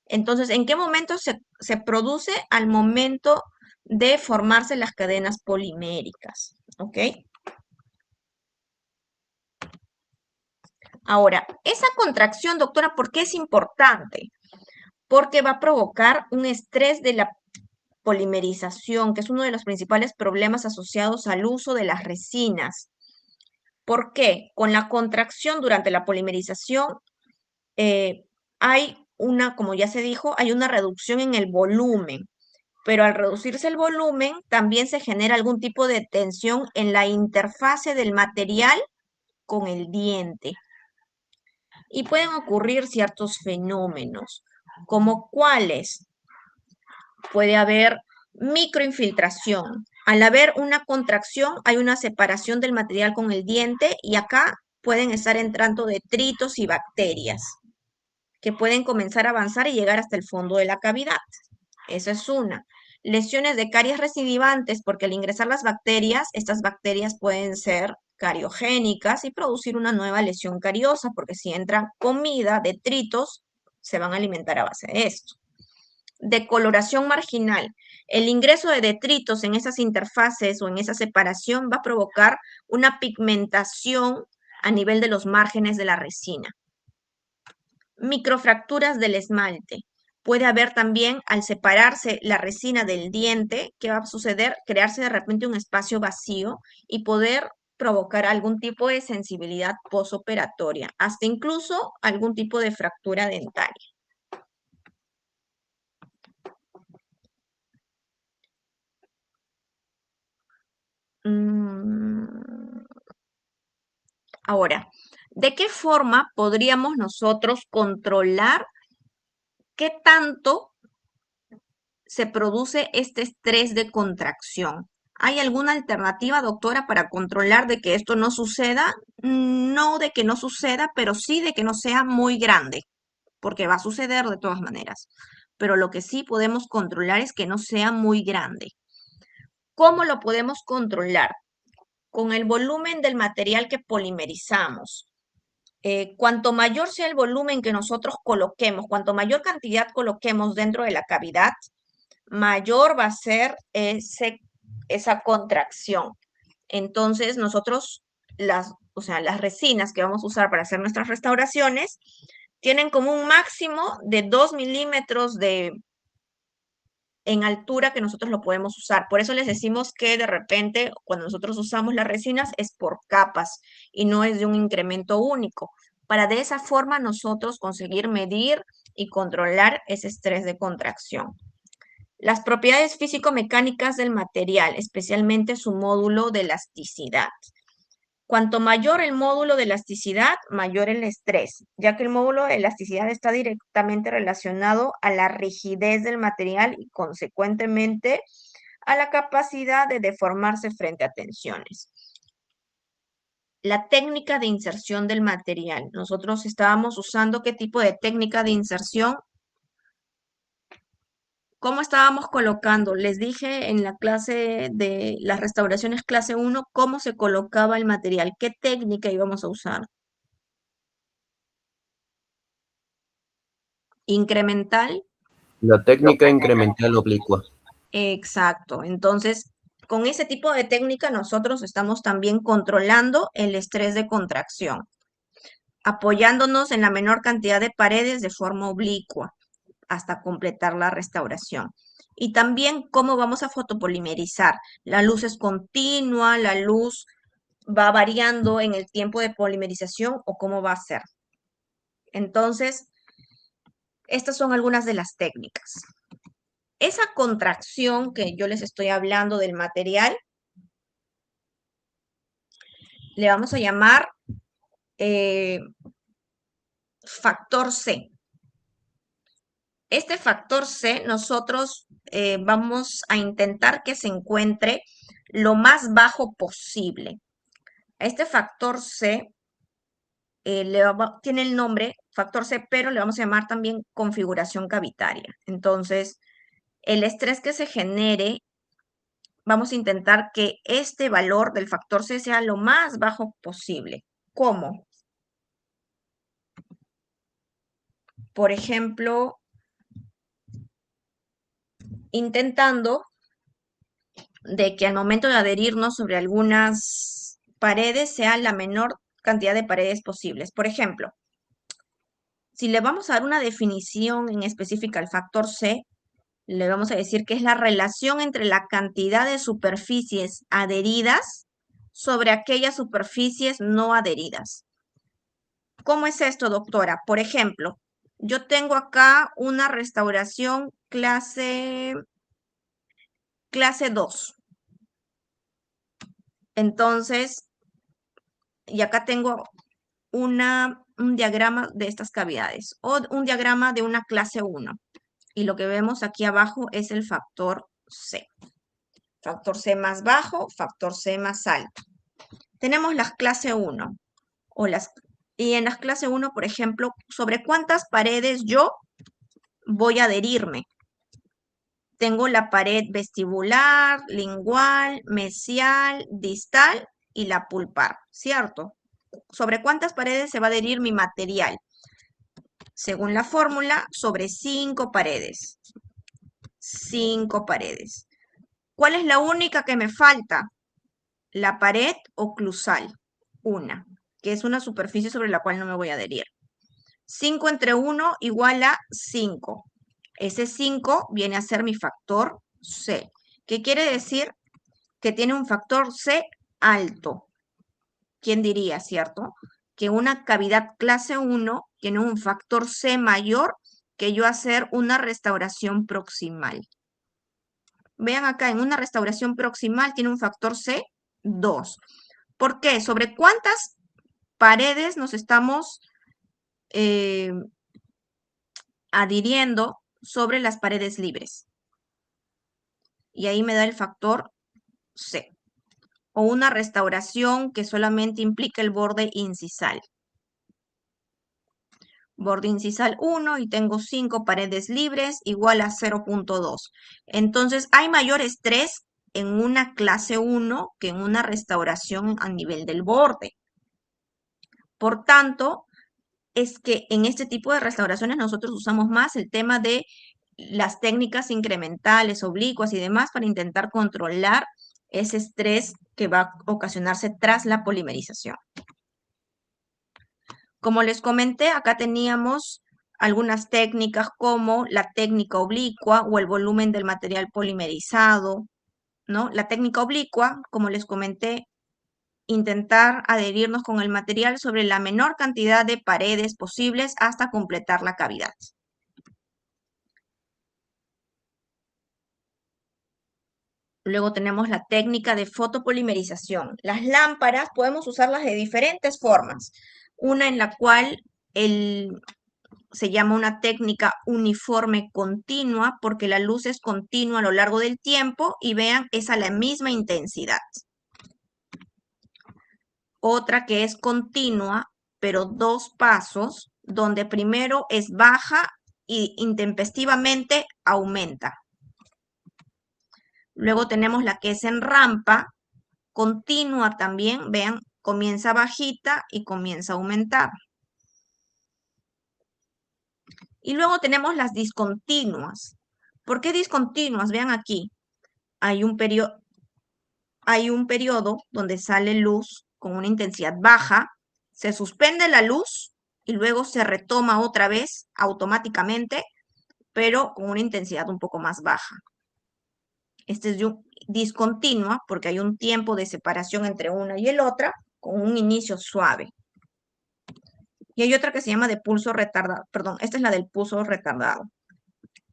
Entonces, ¿en qué momento se produce? Al momento de formarse las cadenas poliméricas, ¿ok? Ahora, esa contracción, doctora, ¿por qué es importante? Porque va a provocar un estrés de la polimerización, que es uno de los principales problemas asociados al uso de las resinas. ¿Por qué? Con la contracción durante la polimerización hay una, como ya se dijo, hay una reducción en el volumen, pero al reducirse el volumen también se genera algún tipo de tensión en la interfase del material con el diente. Y pueden ocurrir ciertos fenómenos, como cuáles. Puede haber microinfiltración. Al haber una contracción, hay una separación del material con el diente y acá pueden estar entrando detritos y bacterias que pueden comenzar a avanzar y llegar hasta el fondo de la cavidad. Esa es una. Lesiones de caries recidivantes, porque al ingresar las bacterias, estas bacterias pueden ser cariogénicas y producir una nueva lesión cariosa, porque si entra comida, detritos, se van a alimentar a base de esto. Decoloración marginal. El ingreso de detritos en esas interfaces o en esa separación va a provocar una pigmentación a nivel de los márgenes de la resina. Microfracturas del esmalte. Puede haber también, al separarse la resina del diente, ¿qué va a suceder? Crearse de repente un espacio vacío y poder provocar algún tipo de sensibilidad posoperatoria, hasta incluso algún tipo de fractura dentaria. Ahora, ¿de qué forma podríamos nosotros controlar qué tanto se produce este estrés de contracción? ¿Hay alguna alternativa, doctora, para controlar de que esto no suceda? No de que no suceda, pero sí de que no sea muy grande, porque va a suceder de todas maneras. Pero lo que sí podemos controlar es que no sea muy grande. ¿Cómo lo podemos controlar? Con el volumen del material que polimerizamos. Cuanto mayor sea el volumen que nosotros coloquemos, cuanto mayor cantidad coloquemos dentro de la cavidad, mayor va a ser esa contracción. Entonces, nosotros, o sea, las resinas que vamos a usar para hacer nuestras restauraciones, tienen como un máximo de 2 milímetros en altura que nosotros lo podemos usar. Por eso les decimos que de repente cuando nosotros usamos las resinas es por capas y no es de un incremento único, para de esa forma nosotros conseguir medir y controlar ese estrés de contracción. Las propiedades físico-mecánicas del material, especialmente su módulo de elasticidad. Cuanto mayor el módulo de elasticidad, mayor el estrés, ya que el módulo de elasticidad está directamente relacionado a la rigidez del material y consecuentemente a la capacidad de deformarse frente a tensiones. La técnica de inserción del material. Nosotros estábamos usando qué tipo de técnica de inserción. ¿Cómo estábamos colocando? Les dije en la clase de las restauraciones clase 1 cómo se colocaba el material, qué técnica íbamos a usar. Incremental.
La técnica incremental oblicua.
Exacto. Entonces, con ese tipo de técnica nosotros estamos también controlando el estrés de contracción, apoyándonos en la menor cantidad de paredes de forma oblicua hasta completar la restauración. Y también cómo vamos a fotopolimerizar. La luz es continua, la luz va variando en el tiempo de polimerización o cómo va a ser. Entonces, estas son algunas de las técnicas. Esa contracción que yo les estoy hablando del material, le vamos a llamar factor C. Este factor C nosotros vamos a intentar que se encuentre lo más bajo posible. Este factor C tiene el nombre factor C, pero le vamos a llamar también configuración cavitaria. Entonces, el estrés que se genere, vamos a intentar que este valor del factor C sea lo más bajo posible. ¿Cómo? Por ejemplo, intentando de que al momento de adherirnos sobre algunas paredes sea la menor cantidad de paredes posibles. Por ejemplo, si le vamos a dar una definición en específica al factor C, le vamos a decir que es la relación entre la cantidad de superficies adheridas sobre aquellas superficies no adheridas. ¿Cómo es esto, doctora? Por ejemplo, yo tengo acá una restauración clase 2. Entonces, y acá tengo un diagrama de estas cavidades o un diagrama de una clase 1. Y lo que vemos aquí abajo es el factor C. Factor C más bajo, factor C más alto. Tenemos las clase 1 y en las clase 1, por ejemplo, sobre cuántas paredes yo voy a adherirme. Tengo la pared vestibular, lingual, mesial, distal y la pulpar, ¿cierto? ¿Sobre cuántas paredes se va a adherir mi material? Según la fórmula, sobre 5 paredes. 5 paredes. ¿Cuál es la única que me falta? La pared oclusal, una, que es una superficie sobre la cual no me voy a adherir. 5 entre 1 igual a 5. Ese 5 viene a ser mi factor C. ¿Qué quiere decir? Que tiene un factor C alto. ¿Quién diría, cierto? Que una cavidad clase 1 tiene un factor C mayor que yo hacer una restauración proximal. Vean acá, en una restauración proximal tiene un factor C 2. ¿Por qué? ¿Sobre cuántas paredes nos estamos adhiriendo sobre las paredes libres? Y ahí me da el factor C. O una restauración que solamente implica el borde incisal. Borde incisal 1 y tengo 5 paredes libres igual a 0.2. Entonces, hay mayor estrés en una clase 1 que en una restauración a nivel del borde. Por tanto, es que en este tipo de restauraciones nosotros usamos más el tema de las técnicas incrementales, oblicuas y demás para intentar controlar ese estrés que va a ocasionarse tras la polimerización. Como les comenté, acá teníamos algunas técnicas como la técnica oblicua o el volumen del material polimerizado, ¿no? La técnica oblicua, como les comenté, intentar adherirnos con el material sobre la menor cantidad de paredes posibles hasta completar la cavidad. Luego tenemos la técnica de fotopolimerización. Las lámparas podemos usarlas de diferentes formas. Una en la cual se llama una técnica uniforme continua porque la luz es continua a lo largo del tiempo y vean, es a la misma intensidad. Otra que es continua, pero 2 pasos, donde primero es baja y intempestivamente aumenta. Luego tenemos la que es en rampa, continua también, vean, comienza bajita y comienza a aumentar. Y luego tenemos las discontinuas. ¿Por qué discontinuas? Vean aquí, hay un periodo donde sale luz con una intensidad baja, se suspende la luz y luego se retoma otra vez automáticamente, pero con una intensidad un poco más baja. Este es discontinua porque hay un tiempo de separación entre una y el otra con un inicio suave. Y hay otra que se llama de pulso retardado. Perdón, esta es la del pulso retardado,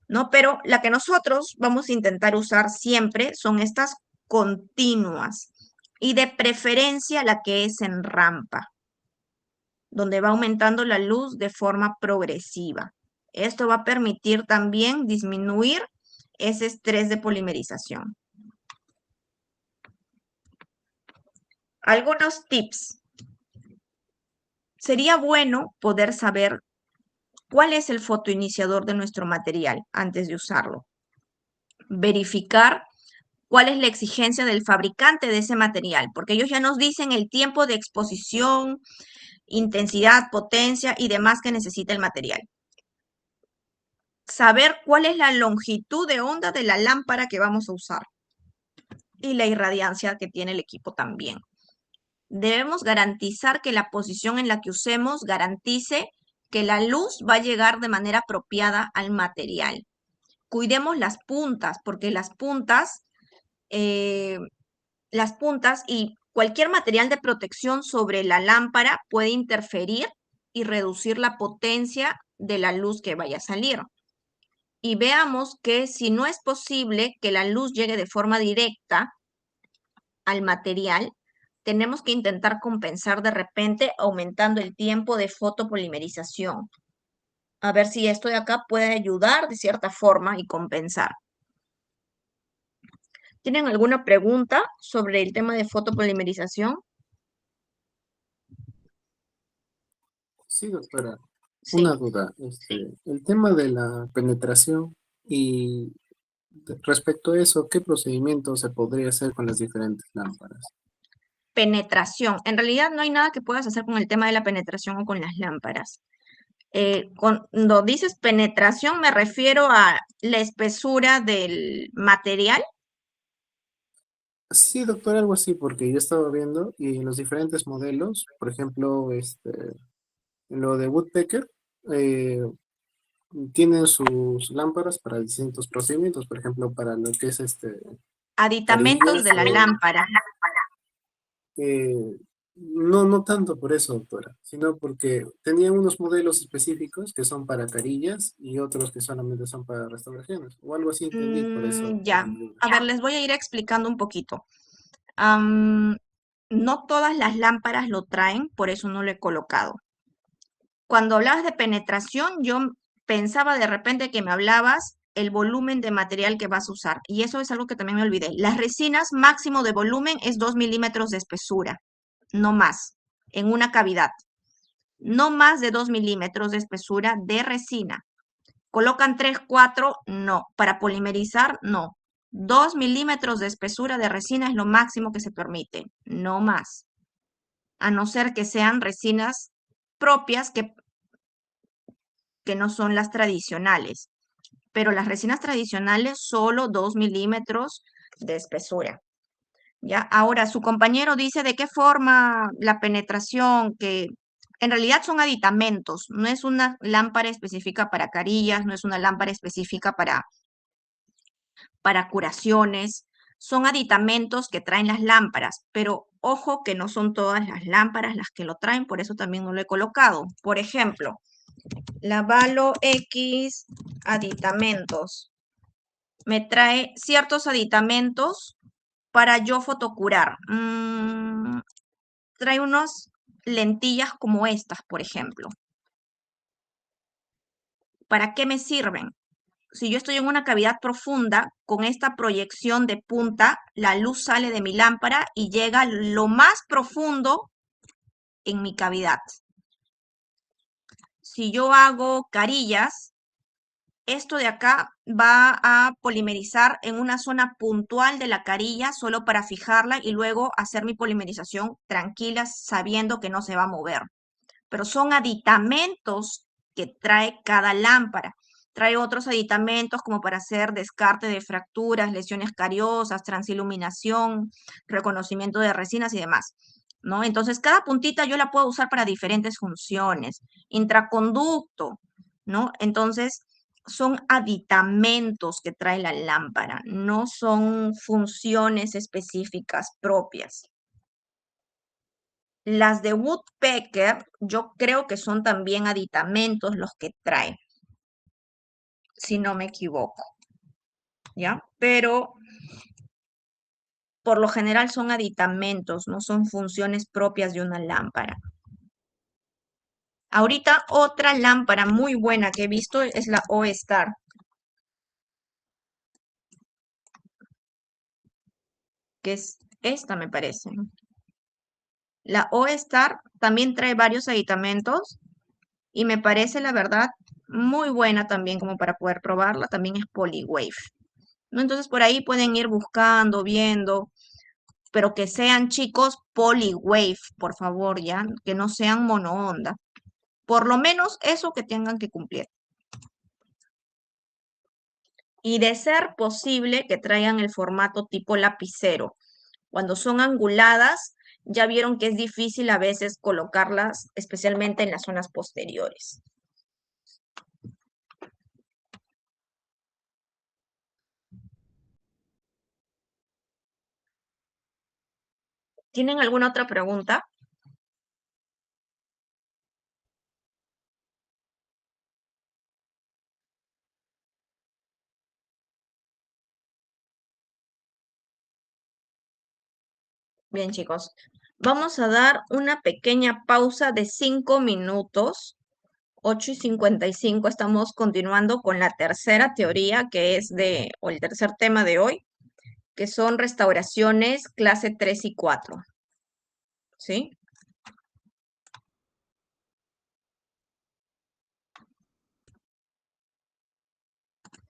¿no? Pero la que nosotros vamos a intentar usar siempre son estas continuas y de preferencia la que es en rampa, donde va aumentando la luz de forma progresiva. Esto va a permitir también disminuir ese estrés de polimerización. Algunos tips. Sería bueno poder saber cuál es el fotoiniciador de nuestro material antes de usarlo. Verificar cuál es la exigencia del fabricante de ese material, porque ellos ya nos dicen el tiempo de exposición, intensidad, potencia y demás que necesita el material. Saber cuál es la longitud de onda de la lámpara que vamos a usar y la irradiancia que tiene el equipo también. Debemos garantizar que la posición en la que usemos garantice que la luz va a llegar de manera apropiada al material. Cuidemos las puntas, porque las puntas y cualquier material de protección sobre la lámpara puede interferir y reducir la potencia de la luz que vaya a salir. Y veamos que si no es posible que la luz llegue de forma directa al material, tenemos que intentar compensar de repente aumentando el tiempo de fotopolimerización. A ver si esto de acá puede ayudar de cierta forma y compensar. ¿Tienen alguna pregunta sobre el tema de fotopolimerización?
Sí, doctora.
Sí.
Una duda. El tema de la penetración y respecto a eso, ¿qué procedimiento se podría hacer con las diferentes lámparas?
Penetración. En realidad no hay nada que puedas hacer con el tema de la penetración o con las lámparas. Cuando dices penetración me refiero a la espesura del material.
Sí, doctora, algo así, porque yo estaba viendo y en los diferentes modelos, por ejemplo, en lo de Woodpecker, eh, tienen sus lámparas para distintos procedimientos, por ejemplo, para lo que es
Aditamentos de la lámpara.
No tanto por eso, doctora, sino porque tenían unos modelos específicos que son para carillas y otros que solamente son para restauraciones, o algo así entendí, por eso.
Ya, a ver, les voy a ir explicando un poquito. No todas las lámparas lo traen, por eso no lo he colocado. Cuando hablabas de penetración, yo pensaba de repente que me hablabas el volumen de material que vas a usar. Y eso es algo que también me olvidé. Las resinas máximo de volumen es 2 milímetros de espesura, no más, en una cavidad. No más de 2 milímetros de espesura de resina. ¿Colocan 3, 4? No. Para polimerizar, no. 2 milímetros de espesura de resina es lo máximo que se permite, no más. A no ser que sean resinas propias que no son las tradicionales. Pero las resinas tradicionales solo 2 milímetros de espesura. ¿Ya? Ahora, su compañero dice de qué forma la penetración, que en realidad son aditamentos, no es una lámpara específica para carillas, no es una lámpara específica para curaciones, son aditamentos que traen las lámparas, pero ojo que no son todas las lámparas las que lo traen, por eso también no lo he colocado. Por ejemplo, la Valo X aditamentos me trae ciertos aditamentos para yo fotocurar. Trae unas lentillas como estas, por ejemplo. ¿Para qué me sirven? Si yo estoy en una cavidad profunda, con esta proyección de punta, la luz sale de mi lámpara y llega lo más profundo en mi cavidad. Si yo hago carillas, esto de acá va a polimerizar en una zona puntual de la carilla solo para fijarla y luego hacer mi polimerización tranquila sabiendo que no se va a mover. Pero son aditamentos que trae cada lámpara. Trae otros aditamentos como para hacer descarte de fracturas, lesiones cariosas, transiluminación, reconocimiento de resinas y demás, ¿no? Entonces, cada puntita yo la puedo usar para diferentes funciones. Intraconducto, ¿no? Entonces, son aditamentos que trae la lámpara, no son funciones específicas propias. Las de Woodpecker, yo creo que son también aditamentos los que trae, si no me equivoco, ¿ya? Pero por lo general son aditamentos, no son funciones propias de una lámpara. Ahorita otra lámpara muy buena que he visto es la O-Star. Que es esta, me parece. La O-Star también trae varios aditamentos y me parece, la verdad, muy buena también como para poder probarla. También es Polywave, ¿no? Entonces por ahí pueden ir buscando, viendo, pero que sean chicos Polywave, por favor, ya, que no sean monoonda. Por lo menos eso que tengan que cumplir. Y de ser posible que traigan el formato tipo lapicero. Cuando son anguladas, ya vieron que es difícil a veces colocarlas, especialmente en las zonas posteriores. ¿Tienen alguna otra pregunta? Bien, chicos. Vamos a dar una pequeña pausa de 5 minutos. 8:55 estamos continuando con la tercera teoría o el tercer tema de hoy, que son restauraciones clase 3 y 4. ¿Sí?